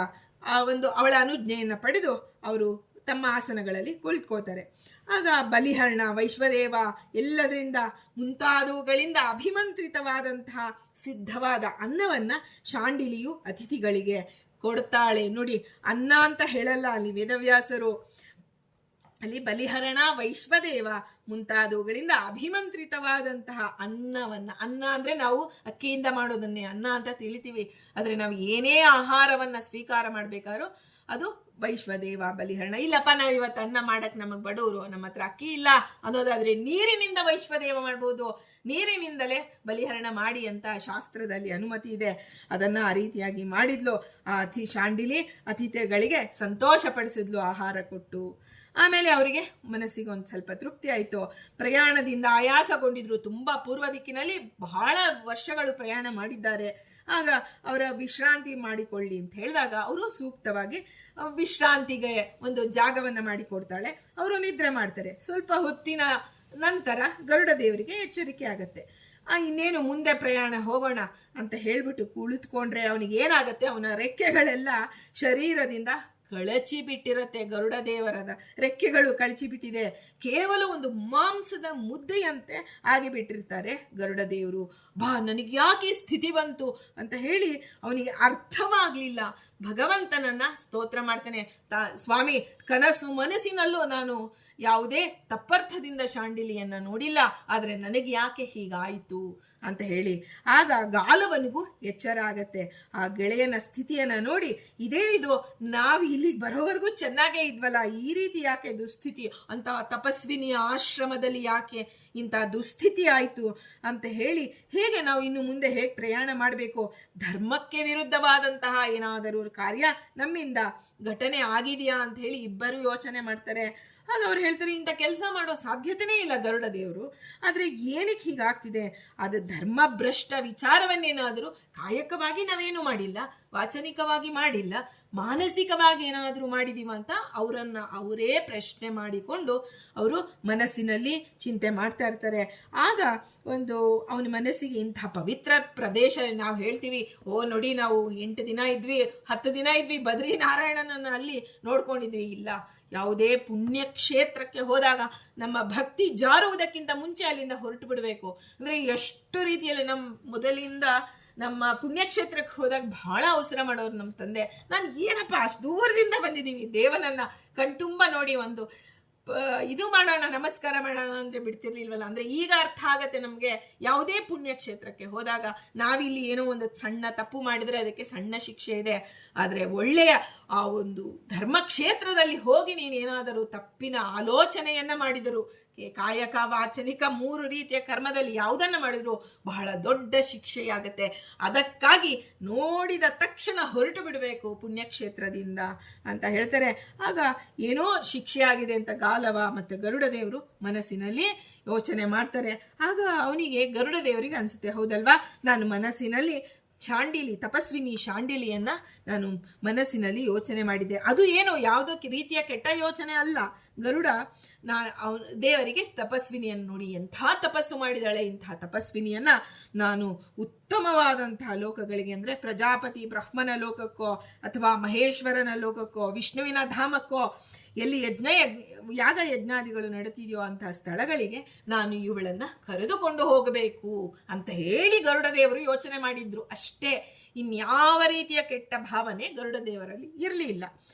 ಅವಳ ಅನುಜ್ಞೆಯನ್ನು ಪಡೆದು ಅವರು ತಮ್ಮ ಆಸನಗಳಲ್ಲಿ ಕುಳಿತುಕೋತಾರೆ. ಆಗ ಬಲಿಹರಣ, ವೈಶ್ವದೇವ ಎಲ್ಲದರಿಂದ ಮುಂತಾದವುಗಳಿಂದ ಅಭಿಮಂತ್ರಿತವಾದಂತಹ ಸಿದ್ಧವಾದ ಅನ್ನವನ್ನ ಶಾಂಡಿಲಿಯು ಅತಿಥಿಗಳಿಗೆ ಕೊಡ್ತಾಳೆ. ನೋಡಿ, ಅನ್ನ ಅಂತ ಹೇಳಲ್ಲ ಅಲ್ಲಿ ವೇದವ್ಯಾಸರು, ಅಲ್ಲಿ ಬಲಿಹರಣ, ವೈಶ್ವದೇವ ಮುಂತಾದವುಗಳಿಂದ ಅಭಿಮಂತ್ರಿತವಾದಂತಹ ಅನ್ನ ಅಂದ್ರೆ ನಾವು ಅಕ್ಕಿಯಿಂದ ಮಾಡೋದನ್ನೇ ಅನ್ನ ಅಂತ ತಿಳಿತೀವಿ. ಆದರೆ ನಾವು ಏನೇ ಆಹಾರವನ್ನ ಸ್ವೀಕಾರ ಮಾಡ್ಬೇಕಾದ್ರೂ ಅದು ವೈಶ್ವದೇವ, ಬಲಿಹರಣ. ಇಲ್ಲಪ್ಪ, ನಾವು ಇವತ್ತು ಅನ್ನ ಮಾಡಕ್ ನಮಗ್ ಬಡವರು, ನಮ್ಮ ಹತ್ರ ಅಕ್ಕಿ ಇಲ್ಲ ಅನ್ನೋದಾದ್ರೆ ನೀರಿನಿಂದ ವೈಶ್ವದೇವ ಮಾಡ್ಬೋದು, ನೀರಿನಿಂದಲೇ ಬಲಿಹರಣ ಮಾಡಿ ಅಂತ ಶಾಸ್ತ್ರದಲ್ಲಿ ಅನುಮತಿ ಇದೆ. ಅದನ್ನ ಆ ರೀತಿಯಾಗಿ ಮಾಡಿದ್ಲು. ಆ ಶಾಂಡಿಲಿ ಅತಿಥಿಗಳಿಗೆ ಸಂತೋಷ ಪಡಿಸಿದ್ಲು ಆಹಾರ ಕೊಟ್ಟು. ಆಮೇಲೆ ಅವರಿಗೆ ಮನಸ್ಸಿಗೆ ಒಂದು ಸ್ವಲ್ಪ ತೃಪ್ತಿ ಆಯಿತು. ಪ್ರಯಾಣದಿಂದ ಆಯಾಸಗೊಂಡಿದ್ರು, ತುಂಬಾ ಪೂರ್ವ ದಿಕ್ಕಿನಲ್ಲಿ ಬಹಳ ವರ್ಷಗಳು ಪ್ರಯಾಣ ಮಾಡಿದ್ದಾರೆ. ಆಗ ಅವರ ವಿಶ್ರಾಂತಿ ಮಾಡಿಕೊಳ್ಳಿ ಅಂತ ಹೇಳಿದಾಗ ಅವರು ಸೂಕ್ತವಾಗಿ ವಿಶ್ರಾಂತಿಗೆ ಒಂದು ಜಾಗವನ್ನ ಮಾಡಿಕೊಡ್ತಾಳೆ. ಅವರು ನಿದ್ರೆ ಮಾಡ್ತಾರೆ. ಸ್ವಲ್ಪ ಹೊತ್ತಿನ ನಂತರ ಗರುಡ ದೇವರಿಗೆ ಎಚ್ಚರಿಕೆ ಆಗತ್ತೆ. ಇನ್ನೇನು ಮುಂದೆ ಪ್ರಯಾಣ ಹೋಗೋಣ ಅಂತ ಹೇಳ್ಬಿಟ್ಟು ಕುಳಿತುಕೊಂಡ್ರೆ ಅವನಿಗೆ ಏನಾಗತ್ತೆ, ಅವನ ರೆಕ್ಕೆಗಳೆಲ್ಲ ಶರೀರದಿಂದ ಕಳಚಿ ಬಿಟ್ಟಿರತ್ತೆ. ಗರುಡ ದೇವರದ ರೆಕ್ಕೆಗಳು ಕಳಚಿ ಬಿಟ್ಟಿದೆ. ಕೇವಲ ಒಂದು ಮಾಂಸದ ಮುದ್ದೆಯಂತೆ ಆಗಿಬಿಟ್ಟಿರ್ತಾರೆ ಗರುಡ ದೇವರು. ನನಗೆ ಯಾಕೆ ಈ ಸ್ಥಿತಿ ಬಂತು ಅಂತ ಹೇಳಿ ಅವನಿಗೆ ಅರ್ಥವಾಗ್ಲಿಲ್ಲ. ಭಗವಂತನನ್ನ ಸ್ತೋತ್ರ ಮಾಡ್ತಾನೆ. ಸ್ವಾಮಿ, ಕನಸು ಮನಸ್ಸಿನಲ್ಲೂ ನಾನು ಯಾವುದೇ ತಪ್ಪರ್ಥದಿಂದ ಶಾಂಡಿಲಿಯನ್ನ ನೋಡಿಲ್ಲ, ಆದ್ರೆ ನನಗೆ ಯಾಕೆ ಹೀಗಾಯಿತು ಅಂತ ಹೇಳಿ ಆಗ ಗಾಲವನಿಗೂ ಎಚ್ಚರ ಆಗತ್ತೆ. ಆ ಗೆಳೆಯನ ಸ್ಥಿತಿಯನ್ನ ನೋಡಿ, ಇದೇನಿದು, ನಾವು ಇಲ್ಲಿಗೆ ಬರೋವರೆಗೂ ಚೆನ್ನಾಗೇ ಇದ್ವಲ್ಲ, ಈ ರೀತಿ ಯಾಕೆ ದುಸ್ಥಿತಿ, ಅಂತ ತಪಸ್ವಿನಿಯ ಆಶ್ರಮದಲ್ಲಿ ಯಾಕೆ ಇಂಥ ದುಸ್ಥಿತಿ ಆಯಿತು ಅಂತ ಹೇಳಿ, ಹೇಗೆ ನಾವು ಇನ್ನು ಮುಂದೆ ಹೇಗೆ ಪ್ರಯಾಣ ಮಾಡಬೇಕು, ಧರ್ಮಕ್ಕೆ ವಿರುದ್ಧವಾದಂತಹ ಏನಾದರೂ ಕಾರ್ಯ ನಮ್ಮಿಂದ ಘಟನೆ ಆಗಿದೆಯಾ ಅಂತ ಹೇಳಿ ಇಬ್ಬರು ಯೋಚನೆ ಮಾಡ್ತಾರೆ. ಆಗ ಅವ್ರು ಹೇಳ್ತಾರೆ, ಇಂಥ ಕೆಲಸ ಮಾಡೋ ಸಾಧ್ಯತೆನೇ ಇಲ್ಲ ಗರುಡ ದೇವರು, ಆದರೆ ಏನಕ್ಕೆ ಹೀಗಾಗ್ತಿದೆ, ಅದು ಧರ್ಮಭ್ರಷ್ಟ ವಿಚಾರವನ್ನೇನಾದರೂ ಕಾಯಕವಾಗಿ ನಾವೇನು ಮಾಡಿಲ್ಲ, ವಾಚನಿಕವಾಗಿ ಮಾಡಿಲ್ಲ, ಮಾನಸಿಕವಾಗಿ ಏನಾದರೂ ಮಾಡಿದೀವ ಅಂತ ಅವರೇ ಪ್ರಶ್ನೆ ಮಾಡಿಕೊಂಡು ಅವರು ಮನಸ್ಸಿನಲ್ಲಿ ಚಿಂತೆ ಮಾಡ್ತಾ ಇರ್ತಾರೆ. ಆಗ ಅವನ ಮನಸ್ಸಿಗೆ ಇಂಥ ಪವಿತ್ರ ಪ್ರದೇಶ, ನಾವು ಹೇಳ್ತೀವಿ, ನೋಡಿ ನಾವು 8 ದಿನ ಇದ್ವಿ, 10 ದಿನ ಇದ್ವಿ, ಬದ್ರಿ ನಾರಾಯಣನನ್ನ ಅಲ್ಲಿ ನೋಡ್ಕೊಂಡಿದ್ವಿ. ಇಲ್ಲ, ಯಾವುದೇ ಪುಣ್ಯಕ್ಷೇತ್ರಕ್ಕೆ ಹೋದಾಗ ನಮ್ಮ ಭಕ್ತಿ ಜಾರುವುದಕ್ಕಿಂತ ಮುಂಚೆ ಅಲ್ಲಿಂದ ಹೊರಟು ಬಿಡಬೇಕು. ಅಂದ್ರೆ ಎಷ್ಟು ರೀತಿಯಲ್ಲಿ ಮೊದಲಿಂದ ನಮ್ಮ ಪುಣ್ಯಕ್ಷೇತ್ರಕ್ಕೆ ಹೋದಾಗ ಬಹಳ ಅವಸರ ಮಾಡೋರು ನಮ್ಮ ತಂದೆ. ನಾನು ಏನಪ್ಪ ಅಷ್ಟು ದೂರದಿಂದ ಬಂದಿದ್ದೀವಿ, ದೇವನನ್ನ ಕಣ್ತುಂಬ ನೋಡಿ ಒಂದು ಇದು ಮಾಡೋಣ, ನಮಸ್ಕಾರ ಮಾಡೋಣ ಅಂದ್ರೆ ಬಿಡ್ತಿರ್ಲಿಲ್ವಲ್ಲ. ಅಂದ್ರೆ ಈಗ ಅರ್ಥ ಆಗತ್ತೆ ನಮ್ಗೆ, ಯಾವುದೇ ಪುಣ್ಯಕ್ಷೇತ್ರಕ್ಕೆ ಹೋದಾಗ ನಾವಿಲ್ಲಿ ಏನೋ ಒಂದು ಸಣ್ಣ ತಪ್ಪು ಮಾಡಿದ್ರೆ ಅದಕ್ಕೆ ಸಣ್ಣ ಶಿಕ್ಷೆ ಇದೆ, ಆದ್ರೆ ಒಳ್ಳೆಯ ಆ ಒಂದು ಧರ್ಮಕ್ಷೇತ್ರದಲ್ಲಿ ಹೋಗಿ ನೀನೇನಾದರೂ ತಪ್ಪಿನ ಆಲೋಚನೆಯನ್ನ ಮಾಡಿದರು, ಕಾಯಕ, ವಾಚನಿಕ 3 ರೀತಿಯ ಕರ್ಮದಲ್ಲಿ ಯಾವುದನ್ನ ಮಾಡಿದ್ರು ಬಹಳ ದೊಡ್ಡ ಶಿಕ್ಷೆಯಾಗತ್ತೆ. ಅದಕ್ಕಾಗಿ ನೋಡಿದ ತಕ್ಷಣ ಹೊರಟು ಬಿಡಬೇಕು ಪುಣ್ಯಕ್ಷೇತ್ರದಿಂದ ಅಂತ ಹೇಳ್ತಾರೆ. ಆಗ ಏನೋ ಶಿಕ್ಷೆ ಆಗಿದೆ ಅಂತ ಗಾಲವ ಮತ್ತೆ ಗರುಡ ದೇವರು ಮನಸ್ಸಿನಲ್ಲಿ ಯೋಚನೆ ಮಾಡ್ತಾರೆ. ಆಗ ಅವನಿಗೆ ಗರುಡ ದೇವರಿಗೆ ಅನ್ಸುತ್ತೆ, ಹೌದಲ್ವಾ, ನಾನು ಮನಸ್ಸಿನಲ್ಲಿ ತಪಸ್ವಿನಿ ಶಾಂಡಿಲಿಯನ್ನ ನಾನು ಮನಸ್ಸಿನಲ್ಲಿ ಯೋಚನೆ ಮಾಡಿದ್ದೆ. ಅದು ಏನು ಯಾವುದೋ ರೀತಿಯ ಕೆಟ್ಟ ಯೋಚನೆ ಅಲ್ಲ. ಗರುಡ ದೇವರಿಗೆ ತಪಸ್ವಿನಿಯನ್ನು ನೋಡಿ, ಎಂಥ ತಪಸ್ಸು ಮಾಡಿದಾಳೆ, ಇಂಥ ತಪಸ್ವಿನಿಯನ್ನ ನಾನು ಉತ್ತಮವಾದಂತಹ ಲೋಕಗಳಿಗೆ, ಅಂದ್ರೆ ಪ್ರಜಾಪತಿ ಬ್ರಹ್ಮನ ಲೋಕಕ್ಕೋ ಅಥವಾ ಮಹೇಶ್ವರನ ಲೋಕಕ್ಕೋ ವಿಷ್ಣುವಿನ ಧಾಮಕ್ಕೋ ಎಲ್ಲಿ ಯಾಗ ಯಜ್ಞಾದಿಗಳು ನಡೀತಿದೆಯೋ ಅಂತಹ ಸ್ಥಳಗಳಿಗೆ ನಾನು ಇವಳನ್ನ ಕರೆದುಕೊಂಡು ಹೋಗಬೇಕು ಅಂತ ಹೇಳಿ ಗರುಡ ದೇವರು ಯೋಚನೆ ಮಾಡಿದ್ರು ಅಷ್ಟೇ. ಇನ್ಯಾವ ರೀತಿಯ ಕೆಟ್ಟ ಭಾವನೆ ಗರುಡ ದೇವರಲ್ಲಿ ಇರಲಿಲ್ಲ.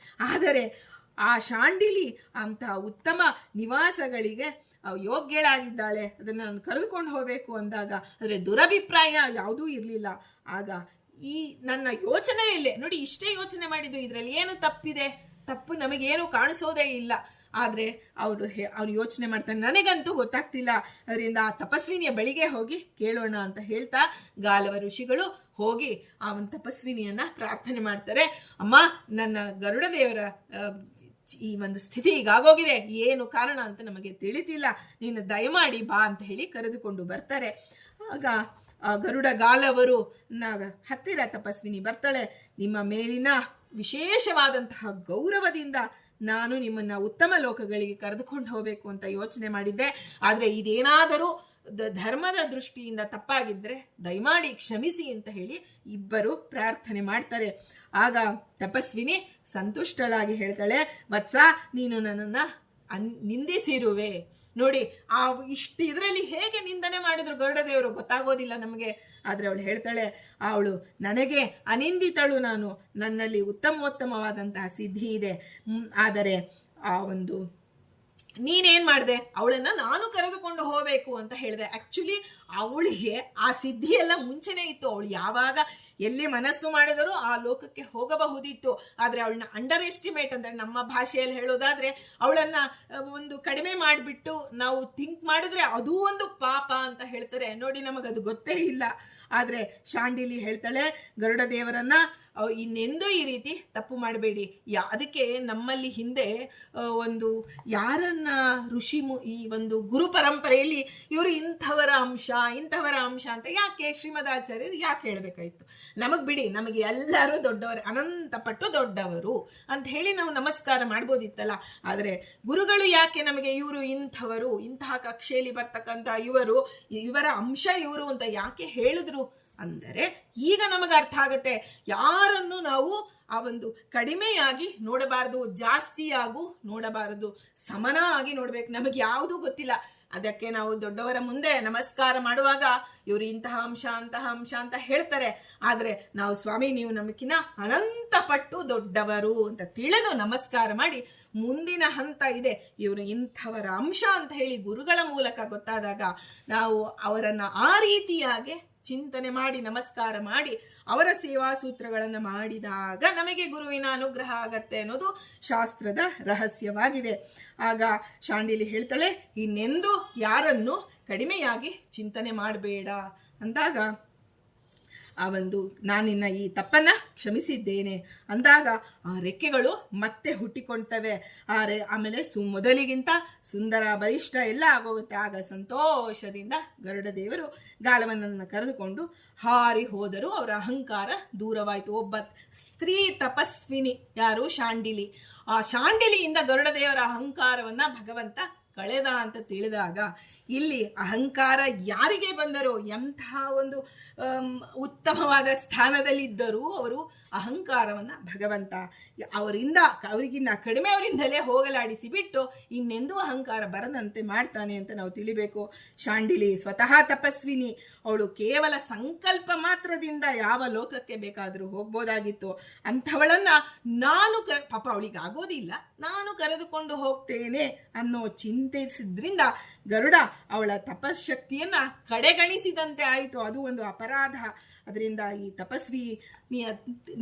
ಆದರೆ ಆ ಶಾಂಡಿಲಿ ಅಂತಹ ಉತ್ತಮ ನಿವಾಸಗಳಿಗೆ ಯೋಗ್ಯಳಾಗಿದ್ದಾಳೆ, ಅದನ್ನು ನಾನು ಕರೆದುಕೊಂಡು ಹೋಗಬೇಕು ಅಂದಾಗ ಆದರೆ ದುರಭಿಪ್ರಾಯ ಯಾವುದೂ ಇರಲಿಲ್ಲ. ಆಗ ಈ ನನ್ನ ಯೋಚನೆಯಲ್ಲೇ ನೋಡಿ, ಇಷ್ಟೇ ಯೋಚನೆ ಮಾಡಿದ್ದು, ಇದರಲ್ಲಿ ಏನು ತಪ್ಪಿದೆ, ತಪ್ಪು ನಮಗೇನು ಕಾಣಿಸೋದೇ ಇಲ್ಲ. ಆದರೆ ಅವನು ಯೋಚನೆ ಮಾಡ್ತಾನೆ, ನನಗಂತೂ ಗೊತ್ತಾಗ್ತಿಲ್ಲ, ಅದರಿಂದ ಆ ತಪಸ್ವಿನಿಯ ಬಳಿಗೆ ಹೋಗಿ ಕೇಳೋಣ ಅಂತ ಹೇಳ್ತಾ ಗಾಲವ ಋಷಿಗಳು ಹೋಗಿ ಆ ಒಂದು ತಪಸ್ವಿನಿಯನ್ನ ಪ್ರಾರ್ಥನೆ ಮಾಡ್ತಾರೆ. ಅಮ್ಮ, ನನ್ನ ಗರುಡ ದೇವರ ಈ ಒಂದು ಸ್ಥಿತಿ ಈಗಾಗೋಗಿದೆ, ಏನು ಕಾರಣ ಅಂತ ನಮಗೆ ತಿಳಿತಿಲ್ಲ, ನೀನು ದಯಮಾಡಿ ಬಾ ಅಂತ ಹೇಳಿ ಕರೆದುಕೊಂಡು ಬರ್ತಾರೆ. ಆಗ ಗರುಡ ಗಾಲವರು ಹತ್ತಿರ ತಪಸ್ವಿನಿ ಬರ್ತಾಳೆ. ನಿಮ್ಮ ಮೇಲಿನ ವಿಶೇಷವಾದಂತಹ ಗೌರವದಿಂದ ನಾನು ನಿಮ್ಮನ್ನ ಉತ್ತಮ ಲೋಕಗಳಿಗೆ ಕರೆದುಕೊಂಡು ಹೋಗಬೇಕು ಅಂತ ಯೋಚನೆ ಮಾಡಿದ್ದೆ. ಆದರೆ ಇದೇನಾದರೂ ಧರ್ಮದ ದೃಷ್ಟಿಯಿಂದ ತಪ್ಪಾಗಿದ್ರೆ ದಯಮಾಡಿ ಕ್ಷಮಿಸಿ ಅಂತ ಹೇಳಿ ಇಬ್ಬರು ಪ್ರಾರ್ಥನೆ ಮಾಡ್ತಾರೆ. ಆಗ ತಪಸ್ವಿನಿ ಸಂತುಷ್ಟಳಾಗಿ ಹೇಳ್ತಾಳೆ, ವತ್ಸ, ನೀನು ನನ್ನನ್ನ ನಿಂದಿಸಿರುವೆ ನೋಡಿ. ಇಷ್ಟು ಇದರಲ್ಲಿ ಹೇಗೆ ನಿಂದನೆ ಮಾಡಿದ್ರು ಗರುಡದೇವರು ಗೊತ್ತಾಗೋದಿಲ್ಲ ನಮಗೆ. ಆದರೆ ಅವಳು ಹೇಳ್ತಾಳೆ, ಅವಳು ನನಗೆ ಅನಿಂದಿತಳು, ನಾನು ನನ್ನಲ್ಲಿ ಉತ್ತಮೋತ್ತಮವಾದಂತಹ ಸಿದ್ಧಿ ಇದೆ. ಆದರೆ ಆ ಒಂದು ನೀನೇನ್ ಮಾಡಿದೆ, ಅವಳನ್ನ ನಾನು ಕರೆದುಕೊಂಡು ಹೋಗಬೇಕು ಅಂತ ಹೇಳಿದೆ. ಆಕ್ಚುಲಿ ಅವಳಿಗೆ ಆ ಸಿದ್ಧಿ ಎಲ್ಲ ಮುಂಚೆನೇ ಇತ್ತು. ಅವಳು ಯಾವಾಗ ಎಲ್ಲಿ ಮನಸ್ಸು ಮಾಡಿದರೂ ಆ ಲೋಕಕ್ಕೆ ಹೋಗಬಹುದಿತ್ತು. ಆದರೆ ಅವಳನ್ನ ಅಂಡರ್ ಎಸ್ಟಿಮೇಟ್ ಅಂದ್ರೆ ನಮ್ಮ ಭಾಷೆಯಲ್ಲಿ ಹೇಳೋದಾದ್ರೆ ಅವಳನ್ನ ಒಂದು ಕಡಿಮೆ ಮಾಡಿಬಿಟ್ಟು ನಾವು ಥಿಂಕ್ ಮಾಡಿದ್ರೆ ಅದೂ ಒಂದು ಪಾಪ ಅಂತ ಹೇಳ್ತಾರೆ ನೋಡಿ. ನಮಗದು ಗೊತ್ತೇ ಇಲ್ಲ. ಆದರೆ ಶಾಂಡಿಲಿ ಹೇಳ್ತಾಳೆ, ಗರುಡ ದೇವರನ್ನ ಇನ್ನೆಂದೂ ಈ ರೀತಿ ತಪ್ಪು ಮಾಡಬೇಡಿ. ಅದಕ್ಕೆ ನಮ್ಮಲ್ಲಿ ಹಿಂದೆ ಒಂದು ಯಾರನ್ನ ಈ ಒಂದು ಗುರು ಪರಂಪರೆಯಲ್ಲಿ ಇವರು ಇಂಥವರ ಅಂಶ ಅಂತ ಯಾಕೆ ಶ್ರೀಮದಾಚಾರ್ಯರು ಯಾಕೆ ಹೇಳ್ಬೇಕಾಯ್ತು? ನಮಗ್ ಬಿಡಿ, ನಮಗೆ ಎಲ್ಲರೂ ದೊಡ್ಡವರು, ಅನಂತಪಟ್ಟು ದೊಡ್ಡವರು ಅಂತ ಹೇಳಿ ನಾವು ನಮಸ್ಕಾರ ಮಾಡ್ಬೋದಿತ್ತಲ್ಲ. ಆದರೆ ಗುರುಗಳು ಯಾಕೆ ನಮಗೆ ಇವರು ಇಂಥವರು, ಇಂತಹ ಕಕ್ಷೆಯಲ್ಲಿ ಬರ್ತಕ್ಕಂಥ ಇವರ ಅಂಶ ಇವರು ಅಂತ ಯಾಕೆ ಹೇಳಿದ್ರು ಅಂದರೆ ಈಗ ನಮಗೆ ಅರ್ಥ ಆಗತ್ತೆ. ಯಾರನ್ನು ನಾವು ಆ ಒಂದು ಕಡಿಮೆಯಾಗಿ ನೋಡಬಾರದು, ಜಾಸ್ತಿಯಾಗೂ ನೋಡಬಾರದು, ಸಮನ ಆಗಿ ನೋಡ್ಬೇಕು. ನಮಗೆ ಯಾವುದೂ ಗೊತ್ತಿಲ್ಲ. ಅದಕ್ಕೆ ನಾವು ದೊಡ್ಡವರ ಮುಂದೆ ನಮಸ್ಕಾರ ಮಾಡುವಾಗ ಇವರು ಇಂತಹ ಅಂಶ ಅಂತಹ ಅಂಶ ಅಂತ ಹೇಳ್ತಾರೆ. ಆದರೆ ನಾವು ಸ್ವಾಮಿ ನೀವು ನಮಗಿನ ಅನಂತಪಟ್ಟು ದೊಡ್ಡವರು ಅಂತ ತಿಳಿದು ನಮಸ್ಕಾರ ಮಾಡಿ ಮುಂದಿನ ಹಂತ ಇದೆ, ಇವರು ಇಂಥವರ ಅಂಶ ಅಂತ ಹೇಳಿ ಗುರುಗಳ ಮೂಲಕ ಗೊತ್ತಾದಾಗ ನಾವು ಅವರನ್ನ ಆ ರೀತಿಯಾಗಿ ಚಿಂತನೆ ಮಾಡಿ ನಮಸ್ಕಾರ ಮಾಡಿ ಅವರ ಸೇವಾ ಸೂತ್ರಗಳನ್ನು ಮಾಡಿದಾಗ ನಮಗೆ ಗುರುವಿನ ಅನುಗ್ರಹ ಆಗತ್ತೆ ಅನ್ನೋದು ಶಾಸ್ತ್ರದ ರಹಸ್ಯವಾಗಿದೆ. ಆಗ ಶಾಂಡಿಲಿ ಹೇಳ್ತಾಳೆ, ಇನ್ನೆಂದು ಯಾರನ್ನು ಕಡಿಮೆಯಾಗಿ ಚಿಂತನೆ ಮಾಡಬೇಡ ಅಂದಾಗ ಆ ಒಂದು ನಾನಿನ್ನ ಈ ತಪ್ಪನ್ನ ಕ್ಷಮಿಸಿದ್ದೇನೆ ಅಂದಾಗ ಆ ರೆಕ್ಕೆಗಳು ಮತ್ತೆ ಹುಟ್ಟಿಕೊಳ್ತವೆ. ಆಮೇಲೆ ಮೊದಲಿಗಿಂತ ಸುಂದರ ಬಲಿಷ್ಠ ಎಲ್ಲ ಆಗೋಗುತ್ತೆ. ಆಗ ಸಂತೋಷದಿಂದ ಗರುಡ ದೇವರು ಗಾಲವನನ್ನು ಕರೆದುಕೊಂಡು ಹಾರಿ ಹೋದರು. ಅವರ ಅಹಂಕಾರ ದೂರವಾಯಿತು. ಒಬ್ಬ ಸ್ತ್ರೀ ತಪಸ್ವಿನಿ ಯಾರು? ಶಾಂಡಿಲಿ. ಆ ಶಾಂಡಿಲಿಯಿಂದ ಗರುಡ ದೇವರ ಅಹಂಕಾರವನ್ನ ಭಗವಂತ ಕಳೆದ ಅಂತ ತಿಳಿದಾಗ ಇಲ್ಲಿ ಅಹಂಕಾರ ಯಾರಿಗೆ ಬಂದರೂ, ಎಂತಹ ಒಂದು ಉತ್ತಮವಾದ ಸ್ಥಾನದಲ್ಲಿದ್ದರೂ ಅವರು ಅಹಂಕಾರವನ್ನ ಭಗವಂತ ಅವರಿಗಿನ್ನ ಕಡಿಮೆ ಅವರಿಂದಲೇ ಹೋಗಲಾಡಿಸಿ ಬಿಟ್ಟು ಇನ್ನೆಂದೂ ಅಹಂಕಾರ ಬರದಂತೆ ಮಾಡ್ತಾನೆ ಅಂತ ನಾವು ತಿಳಿಬೇಕು. ಶಾಂಡಿಲಿ ಸ್ವತಃ ತಪಸ್ವಿನಿ. ಅವಳು ಕೇವಲ ಸಂಕಲ್ಪ ಮಾತ್ರದಿಂದ ಯಾವ ಲೋಕಕ್ಕೆ ಬೇಕಾದರೂ ಹೋಗ್ಬೋದಾಗಿತ್ತು. ಅಂಥವಳನ್ನ ಪಾಪ ಅವಳಿಗೆ ಆಗೋದಿಲ್ಲ, ನಾನು ಕರೆದುಕೊಂಡು ಹೋಗ್ತೇನೆ ಅನ್ನೋ ಚಿಂತಿಸಿದ್ರಿಂದ ಗರುಡ ಅವಳ ತಪಶಕ್ತಿಯನ್ನ ಕಡೆಗಣಿಸಿದಂತೆ ಆಯಿತು. ಅದು ಒಂದು ಅಪರಾಧ. ಅದರಿಂದ ಈ ತಪಸ್ವಿ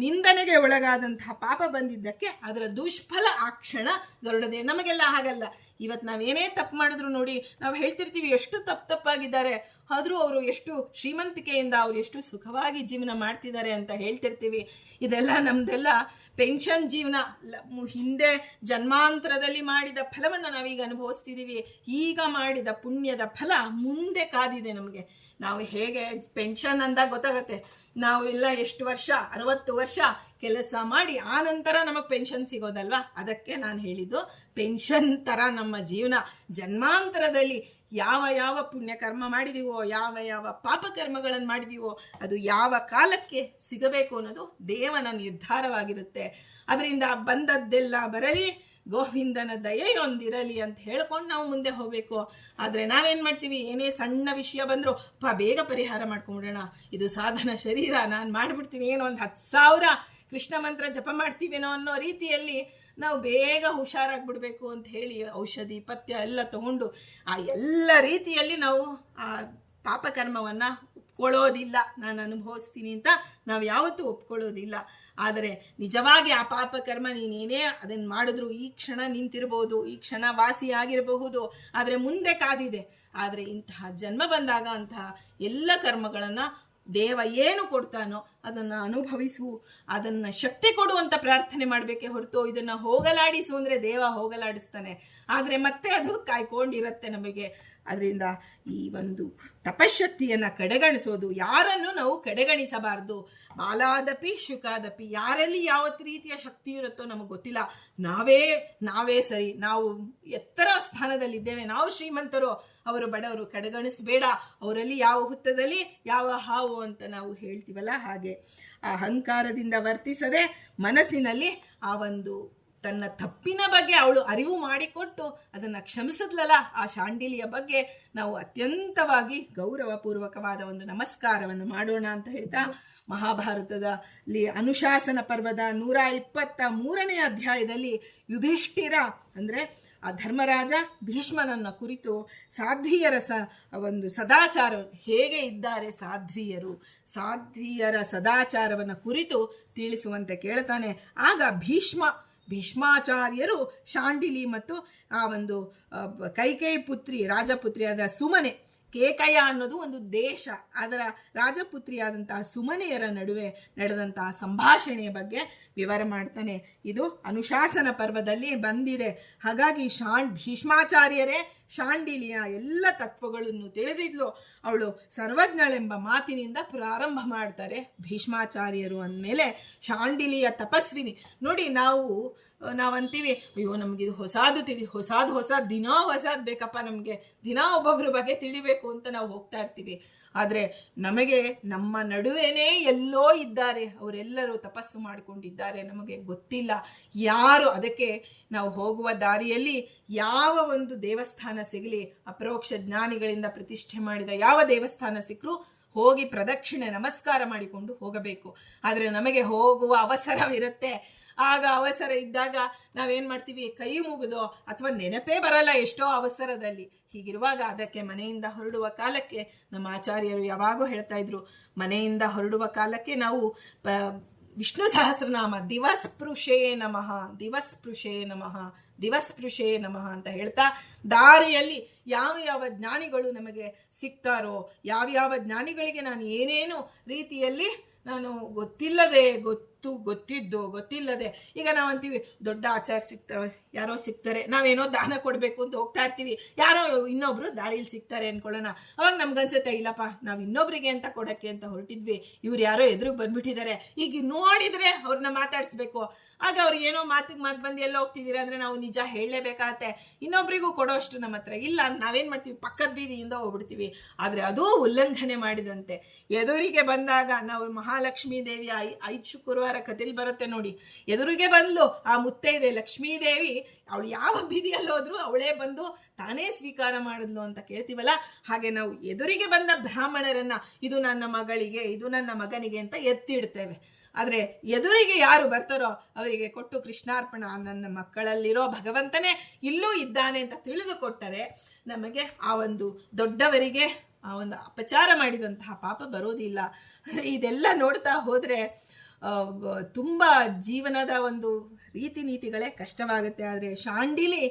ನಿಂದನೆಗೆ ಒಳಗಾದಂತಹ ಪಾಪ ಬಂದಿದ್ದಕ್ಕೆ ಅದರ ದುಷ್ಫಲ ಆ ಕ್ಷಣ ಗರುಡದೆ. ನಮಗೆಲ್ಲ ಹಾಗಲ್ಲ. ಇವತ್ತು ನಾವೇನೇ ತಪ್ಪು ಮಾಡಿದ್ರು ನೋಡಿ, ನಾವು ಹೇಳ್ತಿರ್ತೀವಿ ಎಷ್ಟು ತಪ್ಪಾಗಿದ್ದಾರೆ, ಆದರೂ ಅವರು ಎಷ್ಟು ಶ್ರೀಮಂತಿಕೆಯಿಂದ ಅವ್ರು ಎಷ್ಟು ಸುಖವಾಗಿ ಜೀವನ ಮಾಡ್ತಿದ್ದಾರೆ ಅಂತ ಹೇಳ್ತಿರ್ತೀವಿ. ಇದೆಲ್ಲ ನಮ್ದೆಲ್ಲ ಪೆನ್ಷನ್ ಜೀವನ. ಹಿಂದೆ ಜನ್ಮಾಂತರದಲ್ಲಿ ಮಾಡಿದ ಫಲವನ್ನು ನಾವೀಗ ಅನುಭವಿಸ್ತಿದ್ದೀವಿ. ಈಗ ಮಾಡಿದ ಪುಣ್ಯದ ಫಲ ಮುಂದೆ ಕಾದಿದೆ ನಮಗೆ. ನಾವು ಹೇಗೆ ಪೆನ್ಷನ್ ಅಂದಾಗ ಗೊತ್ತಾಗತ್ತೆ, ನಾವು ಎಲ್ಲ ಎಷ್ಟು ವರ್ಷ 60 ವರ್ಷ ಕೆಲಸ ಮಾಡಿ ಆ ನಂತರ ನಮಗೆ ಪೆನ್ಷನ್ ಸಿಗೋದಲ್ವಾ. ಅದಕ್ಕೆ ನಾನು ಹೇಳಿದ್ದು ಪೆನ್ಷನ್ ಥರ ನಮ್ಮ ಜೀವನ. ಜನ್ಮಾಂತರದಲ್ಲಿ ಯಾವ ಯಾವ ಪುಣ್ಯಕರ್ಮ ಮಾಡಿದೀವೋ, ಯಾವ ಯಾವ ಪಾಪಕರ್ಮಗಳನ್ನು ಮಾಡಿದೀವೋ ಅದು ಯಾವ ಕಾಲಕ್ಕೆ ಸಿಗಬೇಕು ಅನ್ನೋದು ದೇವನ ನಿರ್ಧಾರವಾಗಿರುತ್ತೆ. ಅದರಿಂದ ಬಂದದ್ದೆಲ್ಲ ಬರಲಿ, ಗೋವಿಂದನ ದಯೆಯೊಂದಿರಲಿ ಅಂತ ಹೇಳ್ಕೊಂಡು ನಾವು ಮುಂದೆ ಹೋಗಬೇಕು. ಆದರೆ ನಾವೇನು ಮಾಡ್ತೀವಿ, ಏನೇ ಸಣ್ಣ ವಿಷಯ ಬಂದರೂ ಬೇಗ ಪರಿಹಾರ ಮಾಡ್ಕೊಂಬಿಡೋಣ, ಇದು ಸಾಧನ ಶರೀರ, ನಾನು ಮಾಡಿಬಿಡ್ತೀನಿ, ಏನೋ ಒಂದು 10,000 ಕೃಷ್ಣ ಮಂತ್ರ ಜಪ ಮಾಡ್ತೀವೇನೋ ಅನ್ನೋ ರೀತಿಯಲ್ಲಿ ನಾವು ಬೇಗ ಹುಷಾರಾಗ್ಬಿಡ್ಬೇಕು ಅಂತ ಹೇಳಿ ಔಷಧಿ ಪಥ್ಯ ಎಲ್ಲ ತಗೊಂಡು ಆ ಎಲ್ಲ ರೀತಿಯಲ್ಲಿ ನಾವು ಆ ಪಾಪಕರ್ಮವನ್ನು ಒಪ್ಕೊಳ್ಳೋದಿಲ್ಲ. ನಾನು ಅನುಭವಿಸ್ತೀನಿ ಅಂತ ನಾವು ಯಾವತ್ತೂ ಒಪ್ಕೊಳ್ಳೋದಿಲ್ಲ. ಆದರೆ ನಿಜವಾಗಿ ಆ ಪಾಪಕರ್ಮ ನೀನೇನೇ ಅದನ್ನು ಮಾಡಿದ್ರು ಈ ಕ್ಷಣ ನಿಂತಿರ್ಬೋದು, ಈ ಕ್ಷಣ ವಾಸಿ ಆಗಿರಬಹುದು, ಆದರೆ ಮುಂದೆ ಕಾದಿದೆ. ಆದರೆ ಇಂತಹ ಜನ್ಮ ಬಂದಾಗ ಅಂತಹ ಎಲ್ಲ ಕರ್ಮಗಳನ್ನು ದೇವ ಏನು ಕೊಡ್ತಾನೋ ಅದನ್ನು ಅನುಭವಿಸು, ಅದನ್ನು ಶಕ್ತಿ ಕೊಡುವಂತ ಪ್ರಾರ್ಥನೆ ಮಾಡಬೇಕೆ ಹೊರತು ಇದನ್ನು ಹೋಗಲಾಡಿಸು ಅಂದರೆ ದೇವ ಹೋಗಲಾಡಿಸ್ತಾನೆ, ಆದರೆ ಮತ್ತೆ ಅದು ಕಾಯ್ಕೊಂಡಿರುತ್ತೆ ನಮಗೆ. ಅದರಿಂದ ಈ ಒಂದು ತಪಶಕ್ತಿಯನ್ನು ಕಡೆಗಣಿಸೋದು, ಯಾರನ್ನು ನಾವು ಕಡೆಗಣಿಸಬಾರ್ದು. ಬಾಲಾದಪಿ ಶುಕಾದಪಿ, ಯಾರಲ್ಲಿ ಯಾವ ರೀತಿಯ ಶಕ್ತಿ ಇರುತ್ತೋ ನಮಗೆ ಗೊತ್ತಿಲ್ಲ. ನಾವೇ ಸರಿ, ನಾವು ಎತ್ತರ ಸ್ಥಾನದಲ್ಲಿದ್ದೇವೆ, ನಾವು ಶ್ರೀಮಂತರು, ಅವರು ಬಡವರು, ಕಡೆಗಣಿಸಬೇಡ. ಅವರಲ್ಲಿ ಯಾವ ಹುತ್ತದಲ್ಲಿ ಯಾವ ಹಾವು ಅಂತ ನಾವು ಹೇಳ್ತೀವಲ್ಲ, ಹಾಗೆ ಆ ಅಹಂಕಾರದಿಂದ ವರ್ತಿಸದೆ ಮನಸ್ಸಿನಲ್ಲಿ ಆ ಒಂದು ತನ್ನ ತಪ್ಪಿನ ಬಗ್ಗೆ ಅವಳು ಅರಿವು ಮಾಡಿಕೊಟ್ಟು ಅದನ್ನು ಕ್ಷಮಿಸಿದ್ಲಲ್ಲ, ಆ ಶಾಂಡಿಲಿಯ ಬಗ್ಗೆ ನಾವು ಅತ್ಯಂತವಾಗಿ ಗೌರವಪೂರ್ವಕವಾದ ಒಂದು ನಮಸ್ಕಾರವನ್ನು ಮಾಡೋಣ ಅಂತ ಹೇಳ್ತಾ, ಮಹಾಭಾರತದಲ್ಲಿ ಅನುಶಾಸನ ಪರ್ವದ 123ನೇ ಅಧ್ಯಾಯದಲ್ಲಿ ಯುಧಿಷ್ಠಿರ ಅಂದರೆ ಆ ಧರ್ಮರಾಜ ಭೀಷ್ಮನನ್ನ ಕುರಿತು ಸಾಧ್ವಿಯರ ಒಂದು ಸದಾಚಾರ ಹೇಗೆ ಇದ್ದಾರೆ, ಸಾಧ್ವಿಯರ ಸದಾಚಾರವನ್ನು ಕುರಿತು ತಿಳಿಸುವಂತೆ ಕೇಳ್ತಾನೆ. ಆಗ ಭೀಷ್ಮಾಚಾರ್ಯರು ಶಾಂಡಿಲಿ ಮತ್ತು ಆ ಒಂದು ಕೈಕೇಯಿ ಪುತ್ರಿ ರಾಜಪುತ್ರಿಯಾದ ಸುಮನೆ, ಕೇಕಯ ಅನ್ನೋದು ಒಂದು ದೇಶ, ಅದರ ರಾಜಪುತ್ರಿಯಾದಂತಹ ಸುಮನೆಯರ ನಡುವೆ ನಡೆದಂತಹ ಸಂಭಾಷಣೆಯ ಬಗ್ಗೆ ವಿವರ ಮಾಡ್ತಾನೆ. ಇದು ಅನುಶಾಸನ ಪರ್ವದಲ್ಲಿ ಬಂದಿದೆ. ಹಾಗಾಗಿ ಭೀಷ್ಮಾಚಾರ್ಯರೇ ಶಾಂಡಿಲಿಯ ಎಲ್ಲ ತತ್ವಗಳನ್ನು ತಿಳಿದಿದ್ಲು. ಅವಳು ಸರ್ವಜ್ಞಳೆಂಬ ಮಾತಿನಿಂದ ಪ್ರಾರಂಭ ಮಾಡ್ತಾರೆ ಭೀಷ್ಮಾಚಾರ್ಯರು ಅಂದಮೇಲೆ. ಶಾಂಡಿಲಿಯ ತಪಸ್ವಿನಿ ನೋಡಿ, ನಾವಂತೀವಿ ಅಯ್ಯೋ ನಮಗಿದು ಹೊಸಾದು ದಿನಾ ಹೊಸಾದು ಬೇಕಪ್ಪ, ನಮಗೆ ದಿನಾ ಒಬ್ಬೊಬ್ಬರ ಬಗ್ಗೆ ತಿಳಿಬೇಕು ಅಂತ ನಾವು ಹೋಗ್ತಾ ಇರ್ತೀವಿ. ಆದರೆ ನಮಗೆ ನಮ್ಮ ನಡುವೆನೇ ಎಲ್ಲೋ ಇದ್ದಾರೆ, ಅವರೆಲ್ಲರೂ ತಪಸ್ಸು ಮಾಡಿಕೊಂಡಿದ್ದಾರೆ, ನಮಗೆ ಗೊತ್ತಿಲ್ಲ ಯಾರು. ಅದಕ್ಕೆ ನಾವು ಹೋಗುವ ದಾರಿಯಲ್ಲಿ ಯಾವ ಒಂದು ದೇವಸ್ಥಾನ ಸಿಗಲಿ, ಅಪರೋಕ್ಷ ಜ್ಞಾನಿಗಳಿಂದ ಪ್ರತಿಷ್ಠೆ ಮಾಡಿದ ಯಾವ ದೇವಸ್ಥಾನ ಸಿಕ್ಕರೂ ಹೋಗಿ ಪ್ರದಕ್ಷಿಣೆ ನಮಸ್ಕಾರ ಮಾಡಿಕೊಂಡು ಹೋಗಬೇಕು. ಆದರೆ ನಮಗೆ ಹೋಗುವ ಅವಸರವಿರುತ್ತೆ. ಆಗ ಅವಸರ ಇದ್ದಾಗ ನಾವೇನು ಮಾಡ್ತೀವಿ, ಕೈ ಮುಗಿದೋ ಅಥವಾ ನೆನಪೇ ಬರಲ್ಲ ಎಷ್ಟೋ ಅವಸರದಲ್ಲಿ. ಹೀಗಿರುವಾಗ ಅದಕ್ಕೆ ಮನೆಯಿಂದ ಹೊರಡುವ ಕಾಲಕ್ಕೆ ನಮ್ಮ ಆಚಾರ್ಯರು ಯಾವಾಗೂ ಹೇಳ್ತಾ ಇದ್ರು, ಮನೆಯಿಂದ ಹೊರಡುವ ಕಾಲಕ್ಕೆ ನಾವು ವಿಷ್ಣು ಸಹಸ್ರನಾಮ ದಿವಸ್ಪೃಶೇ ನಮಃ ಅಂತ ಹೇಳ್ತಾ, ದಾರಿಯಲ್ಲಿ ಯಾವ ಜ್ಞಾನಿಗಳು ನಮಗೆ ಸಿಗ್ತಾರೋ, ಯಾವ ಜ್ಞಾನಿಗಳಿಗೆ ನಾನು ಏನೇನು ರೀತಿಯಲ್ಲಿ ನಾನು ಗೊತ್ತಿಲ್ಲದೆ ಈಗ ನಾವಂತೀವಿ ದೊಡ್ಡ ಆಚಾರ ಸಿಗ್ತಾರೆ, ಯಾರೋ ಸಿಗ್ತಾರೆ, ನಾವೇನೋ ದಾನ ಕೊಡಬೇಕು ಅಂತ ಹೋಗ್ತಾ ಇರ್ತೀವಿ, ಯಾರೋ ಇನ್ನೊಬ್ರು ದಾರಿಲಿ ಸಿಗ್ತಾರೆ ಅನ್ಕೊಳ್ಳೋಣ. ಅವಾಗ ನಮ್ಗನ್ಸುತ್ತೆ ಇಲ್ಲಪ್ಪ ನಾವು ಇನ್ನೊಬ್ರಿಗೆ ಅಂತ ಕೊಡಕ್ಕೆ ಅಂತ ಹೊರಟಿದ್ವಿ, ಇವ್ರು ಯಾರೋ ಎದುರಿಗೆ ಬಂದ್ಬಿಟ್ಟಿದ್ದಾರೆ, ಈಗ ನೋಡಿದ್ರೆ ಅವ್ರನ್ನ ಮಾತಾಡಿಸ್ಬೇಕು. ಆಗ ಅವ್ರಿಗೆ ಏನೋ ಮಾತು ಬಂದು ಎಲ್ಲ ಹೋಗ್ತಿದ್ದೀರಾ ಅಂದರೆ ನಾವು ನಿಜ ಹೇಳಲೇಬೇಕಾಗತ್ತೆ. ಇನ್ನೊಬ್ರಿಗೂ ಕೊಡೋಷ್ಟು ನಮ್ಮ ಹತ್ರ ಇಲ್ಲ, ನಾವೇನು ಮಾಡ್ತೀವಿ, ಪಕ್ಕದ ಬೀದಿಯಿಂದ ಹೋಗ್ಬಿಡ್ತೀವಿ. ಆದರೆ ಅದೂ ಉಲ್ಲಂಘನೆ ಮಾಡಿದಂತೆ. ಎದುರಿಗೆ ಬಂದಾಗ ನಾವು ಮಹಾಲಕ್ಷ್ಮೀ ದೇವಿಯ 5 ಶುಕ್ರವಾರ ಕಥೆಲಿ ಬರುತ್ತೆ ನೋಡಿ, ಎದುರಿಗೆ ಬಂದ್ಲು ಆ ಮುತ್ತೈದೆ ಲಕ್ಷ್ಮೀದೇವಿ, ಅವಳು ಯಾವ ಬೀದಿಯಲ್ಲಿ ಹೋದ್ರು ಅವಳೇ ಬಂದು ತಾನೇ ಸ್ವೀಕಾರ ಮಾಡಿದ್ಲು ಅಂತ ಕೇಳ್ತೀವಲ್ಲ. ಹಾಗೆ ನಾವು ಎದುರಿಗೆ ಬಂದ ಬ್ರಾಹ್ಮಣರನ್ನ ಇದು ನನ್ನ ಮಗಳಿಗೆ, ಇದು ನನ್ನ ಮಗನಿಗೆ ಅಂತ ಎತ್ತಿಡ್ತೇವೆ. ಆದರೆ ಎದುರಿಗೆ ಯಾರು ಬರ್ತಾರೋ ಅವರಿಗೆ ಕೊಟ್ಟು ಕೃಷ್ಣಾರ್ಪಣ, ನನ್ನ ಮಕ್ಕಳಲ್ಲಿರೋ ಭಗವಂತನೇ ಇಲ್ಲೂ ಇದ್ದಾನೆ ಅಂತ ತಿಳಿದುಕೊಟ್ಟರೆ ನಮಗೆ ಆ ಒಂದು ದೊಡ್ಡವರಿಗೆ ಆ ಒಂದು ಅಪಚಾರ ಮಾಡಿದಂತಹ ಪಾಪ ಬರೋದಿಲ್ಲ. ಇದೆಲ್ಲ ನೋಡ್ತಾ ಹೋದರೆ ತುಂಬ ಜೀವನದ ಒಂದು ರೀತಿ ನೀತಿಗಳೇ ಕಷ್ಟವಾಗುತ್ತೆ. ಆದರೆ ಶಾಂಡಿಲಿ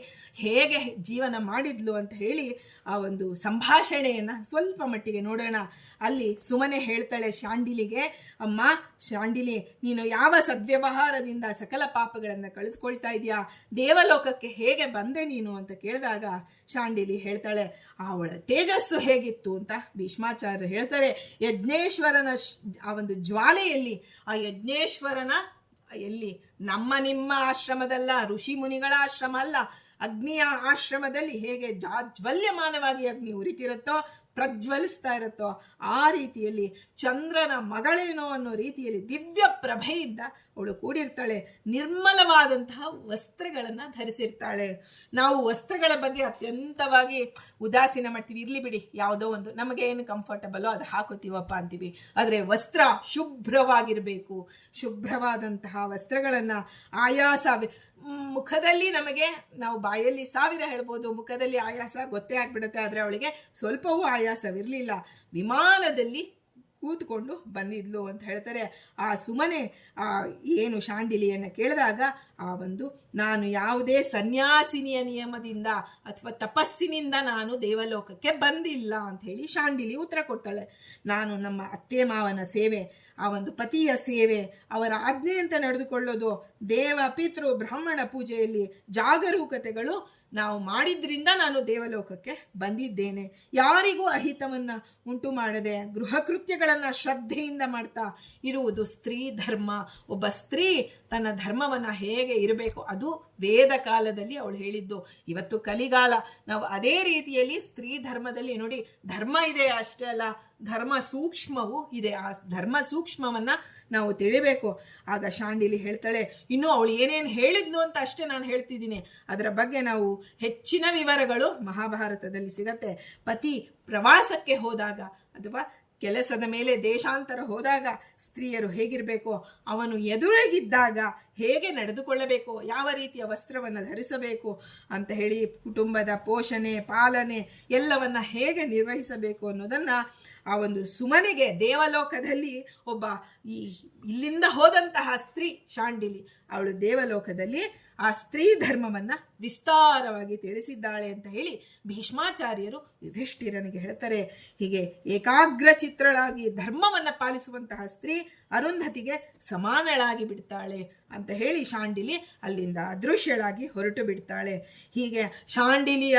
ಹೇಗೆ ಜೀವನ ಮಾಡಿದ್ಲು ಅಂತ ಹೇಳಿ ಆ ಒಂದು ಸಂಭಾಷಣೆಯನ್ನು ಸ್ವಲ್ಪ ಮಟ್ಟಿಗೆ ನೋಡೋಣ. ಅಲ್ಲಿ ಸುಮನೆ ಹೇಳ್ತಾಳೆ ಶಾಂಡಿಲಿಗೆ, ಅಮ್ಮ ಶಾಂಡಿಲಿ, ನೀನು ಯಾವ ಸದ್ವ್ಯವಹಾರದಿಂದ ಸಕಲ ಪಾಪಗಳನ್ನು ಕಳೆದುಕೊಳ್ತಾ ಇದೆಯಾ, ದೇವಲೋಕಕ್ಕೆ ಹೇಗೆ ಬಂದೆ ನೀನು ಅಂತ ಕೇಳಿದಾಗ ಶಾಂಡಿಲಿ ಹೇಳ್ತಾಳೆ ಅವಳ ತೇಜಸ್ಸು ಹೇಗಿತ್ತು ಅಂತ. ಭೀಷ್ಮಾಚಾರ್ಯರು ಹೇಳ್ತಾರೆ, ಯಜ್ಞೇಶ್ವರನ ಆ ಒಂದು ಜ್ವಾಲೆಯಲ್ಲಿ, ಆ ಯಜ್ಞೇಶ್ವರನ ಎಲ್ಲಿ ನಮ್ಮ ನಿಮ್ಮ ಆಶ್ರಮದಲ್ಲ, ಋಷಿ ಮುನಿಗಳ ಆಶ್ರಮ ಅಲ್ಲ, ಅಗ್ನಿಯ ಆಶ್ರಮದಲ್ಲಿ ಹೇಗೆ ಜ್ವಲ್ಯಮಾನವಾಗಿ ಅಗ್ನಿ ಉರಿತಿರುತ್ತೋ, ಪ್ರಜ್ವಲಿಸ್ತಾ ಇರುತ್ತೋ, ಆ ರೀತಿಯಲ್ಲಿ ಚಂದ್ರನ ಮಗಳೇನೋ ಅನ್ನೋ ರೀತಿಯಲ್ಲಿ ದಿವ್ಯ ಪ್ರಭೆಯಿಂದ ಅವಳು ಕೂಡಿರ್ತಾಳೆ. ನಿರ್ಮಲವಾದಂತಹ ವಸ್ತ್ರಗಳನ್ನು ಧರಿಸಿರ್ತಾಳೆ. ನಾವು ವಸ್ತ್ರಗಳ ಬಗ್ಗೆ ಅತ್ಯಂತವಾಗಿ ಉದಾಸೀನ ಮಾಡ್ತೀವಿ, ಇರ್ಲಿ ಬಿಡಿ ಯಾವುದೋ ಒಂದು ನಮಗೆ ಏನು ಕಂಫರ್ಟಬಲೋ ಅದು ಹಾಕೋತೀವಪ್ಪ ಅಂತೀವಿ. ಆದರೆ ವಸ್ತ್ರ ಶುಭ್ರವಾಗಿರಬೇಕು. ಶುಭ್ರವಾದಂತಹ ವಸ್ತ್ರಗಳನ್ನು ಮುಖದಲ್ಲಿ ನಮಗೆ, ನಾವು ಬಾಯಲ್ಲಿ 1000 ಹೇಳ್ಬೋದು, ಮುಖದಲ್ಲಿ ಆಯಾಸ ಗೊತ್ತೇ ಆಗ್ಬಿಡುತ್ತೆ. ಆದರೆ ಅವಳಿಗೆ ಸ್ವಲ್ಪವೂ ಆಯಾಸವಿರಲಿಲ್ಲ. ವಿಮಾನದಲ್ಲಿ ಕೂತ್ಕೊಂಡು ಬಂದಿದ್ಲು ಅಂತ ಹೇಳ್ತಾರೆ. ಆ ಸುಮನೆ ಏನು ಶಾಂಡಿಲಿಯನ್ನು ಕೇಳಿದಾಗ ನಾನು ಯಾವುದೇ ಸನ್ಯಾಸಿನಿಯ ನಿಯಮದಿಂದ ಅಥವಾ ತಪಸ್ಸಿನಿಂದ ನಾನು ದೇವಲೋಕಕ್ಕೆ ಬಂದಿಲ್ಲ ಅಂತ ಹೇಳಿ ಶಾಂಡಿಲಿ ಉತ್ತರ ಕೊಡ್ತಾಳೆ. ನಾನು ನಮ್ಮ ಅತ್ತೆ ಮಾವನ ಸೇವೆ, ಆ ಪತಿಯ ಸೇವೆ, ಅವರ ಆಜ್ಞೆ ಅಂತ ನಡೆದುಕೊಳ್ಳೋದು, ದೇವ ಪಿತೃ ಬ್ರಾಹ್ಮಣ ಪೂಜೆಯಲ್ಲಿ ಜಾಗರೂಕತೆಗಳು ನಾವು ಮಾಡಿದ್ರಿಂದ ನಾನು ದೇವಲೋಕಕ್ಕೆ ಬಂದಿದ್ದೇನೆ. ಯಾರಿಗೂ ಅಹಿತವನ್ನ ಉಂಟು ಮಾಡದೆ ಗೃಹ ಕೃತ್ಯಗಳನ್ನು ಶ್ರದ್ಧೆಯಿಂದ ಮಾಡ್ತಾ ಇರುವುದು ಸ್ತ್ರೀ ಧರ್ಮ. ಒಬ್ಬ ಸ್ತ್ರೀ ತನ್ನ ಧರ್ಮವನ್ನು ಹೇಗೆ ಇರಬೇಕು ಅದು ವೇದ ಕಾಲದಲ್ಲಿ ಅವಳು ಹೇಳಿದ್ದು. ಇವತ್ತು ಕಲಿಗಾಲ, ನಾವು ಅದೇ ರೀತಿಯಲ್ಲಿ ಸ್ತ್ರೀ ಧರ್ಮದಲ್ಲಿ ನೋಡಿ, ಧರ್ಮ ಇದೆ ಅಷ್ಟೇ ಅಲ್ಲ, ಧರ್ಮ ಸೂಕ್ಷ್ಮವೂ ಇದೆ. ಆ ಧರ್ಮ ಸೂಕ್ಷ್ಮವನ್ನ ನಾವು ತಿಳಿಬೇಕು. ಆಗ ಶಾಂಡಿಲಿ ಹೇಳ್ತಾಳೆ, ಇನ್ನು ಅವಳು ಏನೇನು ಹೇಳಿದ್ಲು ಅಂತ ಅಷ್ಟೇ ನಾನು ಹೇಳ್ತಿದ್ದೀನಿ, ಅದರ ಬಗ್ಗೆ ನಾವು ಹೆಚ್ಚಿನ ವಿವರಗಳು ಮಹಾಭಾರತದಲ್ಲಿ ಸಿಗತ್ತೆ. ಪತಿ ಪ್ರವಾಸಕ್ಕೆ ಹೋದಾಗ ಅಥವಾ ಕೆಲಸದ ಮೇಲೆ ದೇಶಾಂತರ ಹೋದಾಗ ಸ್ತ್ರೀಯರು ಹೇಗಿರಬೇಕು, ಅವನು ಎದುರಿಗಿದ್ದಾಗ ಹೇಗೆ ನಡೆದುಕೊಳ್ಳಬೇಕು, ಯಾವ ರೀತಿಯ ವಸ್ತ್ರವನ್ನು ಧರಿಸಬೇಕು ಅಂತ ಹೇಳಿ, ಕುಟುಂಬದ ಪೋಷಣೆ ಪಾಲನೆ ಎಲ್ಲವನ್ನ ಹೇಗೆ ನಿರ್ವಹಿಸಬೇಕು ಅನ್ನೋದನ್ನು ಆ ಸುಮನೆಗೆ ದೇವಲೋಕದಲ್ಲಿ ಒಬ್ಬ ಇಲ್ಲಿಂದ ಹೋದಂತಹ ಸ್ತ್ರೀ ಶಾಂಡಿಲಿ, ಅವಳು ದೇವಲೋಕದಲ್ಲಿ ಆ ಸ್ತ್ರೀ ಧರ್ಮವನ್ನ ವಿಸ್ತಾರವಾಗಿ ತಿಳಿಸಿದ್ದಾಳೆ ಅಂತ ಹೇಳಿ ಭೀಷ್ಮಾಚಾರ್ಯರು ಯುಧಿಷ್ಠಿರನಿಗೆ ಹೇಳ್ತಾರೆ. ಹೀಗೆ ಏಕಾಗ್ರ ಚಿತ್ರಳಾಗಿ ಧರ್ಮವನ್ನ ಪಾಲಿಸುವಂತಹ ಸ್ತ್ರೀ ಅರುಂಧತಿಗೆ ಸಮಾನಳಾಗಿ ಬಿಡ್ತಾಳೆ ಅಂತ ಹೇಳಿ ಶಾಂಡಿಲಿ ಅಲ್ಲಿಂದ ಅದೃಶ್ಯಳಾಗಿ ಹೊರಟು ಬಿಡ್ತಾಳೆ. ಹೀಗೆ ಶಾಂಡಿಲಿಯ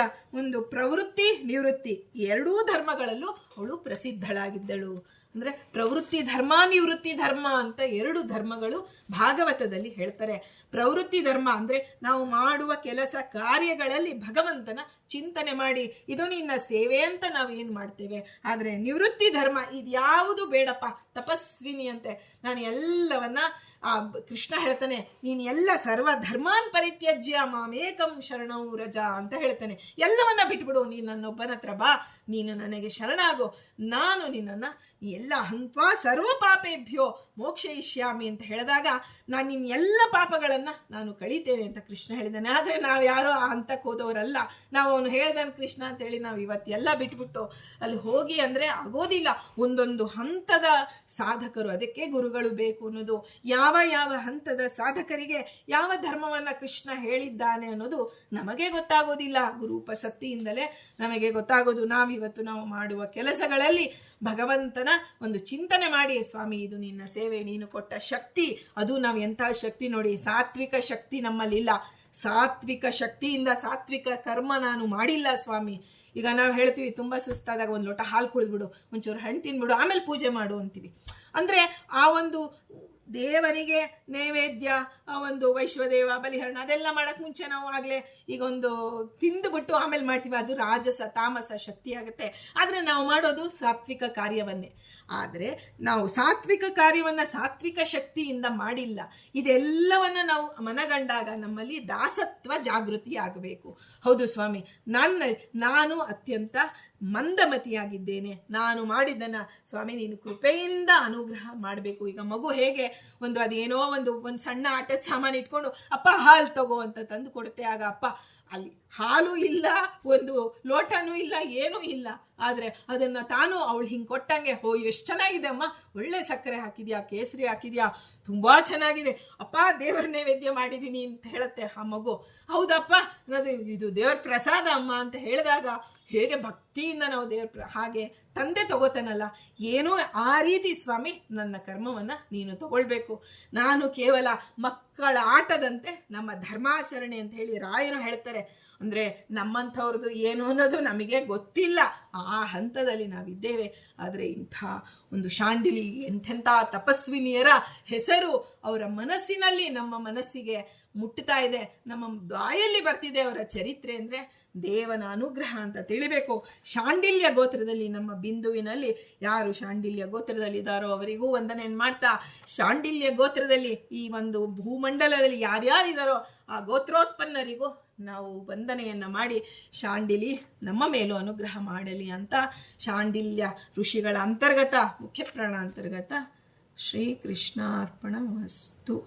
ಪ್ರವೃತ್ತಿ ನಿವೃತ್ತಿ ಎರಡೂ ಧರ್ಮಗಳಲ್ಲೂ ಅವಳು ಪ್ರಸಿದ್ಧಳಾಗಿದ್ದಳು. ಅಂದ್ರೆ ಪ್ರವೃತ್ತಿ ಧರ್ಮ ನಿವೃತ್ತಿ ಧರ್ಮ ಅಂತ ಎರಡು ಧರ್ಮಗಳು ಭಾಗವತದಲ್ಲಿ ಹೇಳ್ತಾರೆ. ಪ್ರವೃತ್ತಿ ಧರ್ಮ ಅಂದ್ರೆ ನಾವು ಮಾಡುವ ಕೆಲಸ ಕಾರ್ಯಗಳಲ್ಲಿ ಭಗವಂತನ ಚಿಂತನೆ ಮಾಡಿ ಇದು ನಿನ್ನ ಸೇವೆ ಅಂತ ನಾವು ಏನ್ ಮಾಡ್ತೇವೆ. ಆದ್ರೆ ನಿವೃತ್ತಿ ಧರ್ಮ ಇದ್ಯಾವುದು ಬೇಡಪ್ಪ, ತಪಸ್ವಿನಿ ಅಂತೆ, ನಾನು ಎಲ್ಲವನ್ನ ಕೃಷ್ಣ ಹೇಳ್ತಾನೆ, ನೀನು ಎಲ್ಲ ಸರ್ವ ಧರ್ಮಾನ್ ಪರಿತ್ಯಜ್ಯ ಮಾಮೇಕಂ ಶರಣೌ ರಜ ಅಂತ ಹೇಳ್ತಾನೆ. ಎಲ್ಲವನ್ನ ಬಿಟ್ಬಿಡು, ನೀನು ನನ್ನೊಬ್ಬನ ಹತ್ರ ಬಾ, ನೀನು ನನಗೆ ಶರಣಾಗು, ನಾನು ನಿನ್ನನ್ನ ಎಲ್ಲ ಹಂತ್ವಾ ಸರ್ವ ಪಾಪೇಭ್ಯೋ ಮೋಕ್ಷಯಿಷ್ಯಾಮಿ ಅಂತ ಹೇಳಿದಾಗ ನಾನು ನಿನ್ನ ಎಲ್ಲ ಪಾಪಗಳನ್ನ ನಾನು ಕಳೀತೇನೆ ಅಂತ ಕೃಷ್ಣ ಹೇಳಿದ್ದಾನೆ. ಆದ್ರೆ ನಾವು ಯಾರೋ ಆ ಹಂತಕ್ಕೆ ಹೋದವರಲ್ಲ. ನಾವು ಅವನು ಹೇಳ್ದಾನೆ ಕೃಷ್ಣ ಅಂತ ಹೇಳಿ ನಾವು ಇವತ್ತೆಲ್ಲ ಬಿಟ್ಬಿಟ್ಟು ಅಲ್ಲಿ ಹೋಗಿ ಅಂದ್ರೆ ಆಗೋದಿಲ್ಲ. ಒಂದೊಂದು ಹಂತದ ಸಾಧಕರು, ಅದಕ್ಕೆ ಗುರುಗಳು ಬೇಕು ಅನ್ನೋದು. ಯಾವ ಯಾವ ಹಂತದ ಸಾಧಕರಿಗೆ ಯಾವ ಧರ್ಮವನ್ನ ಕೃಷ್ಣ ಹೇಳಿದ್ದಾನೆ ಅನ್ನೋದು ನಮಗೆ ಗೊತ್ತಾಗೋದಿಲ್ಲ. ಗುರುಪಸಕ್ತಿಯಿಂದಲೇ ನಮಗೆ ಗೊತ್ತಾಗೋದು. ನಾವಿವತ್ತು ನಾವು ಮಾಡುವ ಕೆಲಸಗಳಲ್ಲಿ ಭಗವಂತನ ಚಿಂತನೆ ಮಾಡಿ, ಸ್ವಾಮಿ ಇದು ನಿನ್ನ ಸೇವೆ, ನೀನು ಕೊಟ್ಟ ಶಕ್ತಿ, ಅದು ನಾವು ಎಂತಹ ಶಕ್ತಿ ನೋಡಿ, ಸಾತ್ವಿಕ ಶಕ್ತಿ ನಮ್ಮಲ್ಲಿಲ್ಲ. ಸಾತ್ವಿಕ ಶಕ್ತಿಯಿಂದ ಸಾತ್ವಿಕ ಕರ್ಮ ನಾನು ಮಾಡಿಲ್ಲ ಸ್ವಾಮಿ. ಈಗ ನಾವು ಹೇಳ್ತೀವಿ ತುಂಬಾ ಸುಸ್ತಾದಾಗ ಒಂದು ಲೋಟ ಹಾಲು ಕುಡಿದ್ಬಿಡು, ಒಂಚೂರು ಹಣ್ಣು ತಿನ್ಬಿಡು, ಆಮೇಲೆ ಪೂಜೆ ಮಾಡು ಅಂತೀವಿ. ಅಂದ್ರೆ ಆ ದೇವರಿಗೆ ನೈವೇದ್ಯ, ವೈಶ್ವದೇವ ಬಲಿಹರಣ ಅದೆಲ್ಲ ಮಾಡಕ್ ಮುಂಚೆ ನಾವು ಆಗ್ಲೇ ಈಗ ತಿಂದುಬಿಟ್ಟು ಆಮೇಲೆ ಮಾಡ್ತೀವಿ, ಅದು ರಾಜಸ ತಾಮಸ ಶಕ್ತಿ ಆಗುತ್ತೆ. ಆದ್ರೆ ನಾವು ಮಾಡೋದು ಸಾತ್ವಿಕ ಕಾರ್ಯವನ್ನೇ. ಆದ್ರೆ ನಾವು ಸಾತ್ವಿಕ ಕಾರ್ಯವನ್ನ ಸಾತ್ವಿಕ ಶಕ್ತಿಯಿಂದ ಮಾಡಿಲ್ಲ. ಇದೆಲ್ಲವನ್ನ ನಾವು ಮನಗಂಡಾಗ ನಮ್ಮಲ್ಲಿ ದಾಸತ್ವ ಜಾಗೃತಿ ಆಗಬೇಕು. ಹೌದು ಸ್ವಾಮಿ, ನಾನು ಅತ್ಯಂತ ಮಂದಮತಿಯಾಗಿದ್ದೇನೆ, ನಾನು ಸ್ವಾಮಿ ನೀನು ಕೃಪೆಯಿಂದ ಅನುಗ್ರಹ ಮಾಡಬೇಕು. ಈಗ ಮಗು ಹೇಗೆ ಅದೇನೋ ಒಂದು ಸಣ್ಣ ಆಟದ ಸಾಮಾನು ಇಟ್ಕೊಂಡು ಅಪ್ಪ ಹಾಲು ತಗೋ ಅಂತ ತಂದು ಕೊಡುತ್ತೆ. ಆಗ ಅಪ್ಪ ಅಲ್ಲಿ ಹಾಲು ಇಲ್ಲ, ಒಂದು ಲೋಟನೂ ಇಲ್ಲ, ಏನೂ ಇಲ್ಲ. ಆದ್ರೆ ಅದನ್ನ ತಾನು ಅವಳು ಹಿಂಗೆ ಕೊಟ್ಟಂಗೆ, ಎಷ್ಟು ಚೆನ್ನಾಗಿದೆ ಅಮ್ಮ, ಒಳ್ಳೆ ಸಕ್ಕರೆ ಹಾಕಿದ್ಯಾ, ಕೇಸರಿ ಹಾಕಿದ್ಯಾ, ತುಂಬಾ ಚೆನ್ನಾಗಿದೆ ಅಪ್ಪ, ದೇವರ ನೈವೇದ್ಯ ಮಾಡಿದೀನಿ ಅಂತ ಹೇಳುತ್ತೆ ಆ ಮಗು. ಹೌದಪ್ಪ, ಇದು ದೇವರ ಪ್ರಸಾದ ಅಮ್ಮ ಅಂತ ಹೇಳಿದಾಗ ಹೇಗೆ ಭಕ್ತಿಯಿಂದ ನಾವು ಹಾಗೆ ತಂದೆ ತಗೋತಾನಲ್ಲ, ಏನೋ ಆ ರೀತಿ ಸ್ವಾಮಿ ನನ್ನ ಕರ್ಮವನ್ನ ನೀನು ತಗೊಳ್ಬೇಕು. ನಾನು ಕೇವಲ ಮಕ್ಕಳ ಆಟದಂತೆ ನಮ್ಮ ಧರ್ಮಾಚರಣೆ ಅಂತ ಹೇಳಿ ರಾಯರು ಹೇಳ್ತಾರೆ. ಅಂದ್ರೆ ನಮ್ಮಂಥವ್ರದ್ದು ಏನು ಅನ್ನೋದು ನಮಗೆ ಗೊತ್ತಿಲ್ಲ, ಆ ಹಂತದಲ್ಲಿ ನಾವಿದ್ದೇವೆ. ಆದರೆ ಇಂಥ ಶಾಂಡಿಲಿ ಎಂಥೆಂಥ ತಪಸ್ವಿನಿಯರ ಹೆಸರು ಅವರ ಮನಸ್ಸಿನಲ್ಲಿ ನಮ್ಮ ಮನಸ್ಸಿಗೆ ಮುಟ್ಟುತ್ತಾ ಇದೆ, ನಮ್ಮ ಬಾಯಲ್ಲಿ ಬರ್ತಿದೆ ಅವರ ಚರಿತ್ರೆ. ಅಂದ್ರೆ ದೇವನ ಅನುಗ್ರಹ ಅಂತ ತಿಳಿಬೇಕು. ಶಾಂಡಿಲ್ಯ ಗೋತ್ರದಲ್ಲಿ ನಮ್ಮ ಬಿಂದುವಿನಲ್ಲಿ ಯಾರು ಶಾಂಡಿಲ್ಯ ಗೋತ್ರದಲ್ಲಿದ್ದಾರೋ ಅವರಿಗೂ ವಂದನೆಯನ್ನು ಮಾಡ್ತಾ, ಶಾಂಡಿಲ್ಯ ಗೋತ್ರದಲ್ಲಿ ಈ ಭೂಮಂಡಲದಲ್ಲಿ ಯಾರ್ಯಾರಿದ್ದಾರೋ ಆ ಗೋತ್ರೋತ್ಪನ್ನರಿಗೂ ನಾವು ವಂದನೆಯನ್ನ ಮಾಡಿ ಶಾಂಡಿಲಿ ನಮ್ಮ ಮೇಲೂ ಅನುಗ್ರಹ ಮಾಡಲಿ ಅಂತ ಶಾಂಡಿಲ್ಯ ಋಷಿಗಳ ಅಂತರ್ಗತ ಮುಖ್ಯ ಪ್ರಾಣ ಅಂತರ್ಗತ ಶ್ರೀಕೃಷ್ಣಾರ್ಪಣಮಸ್ತು.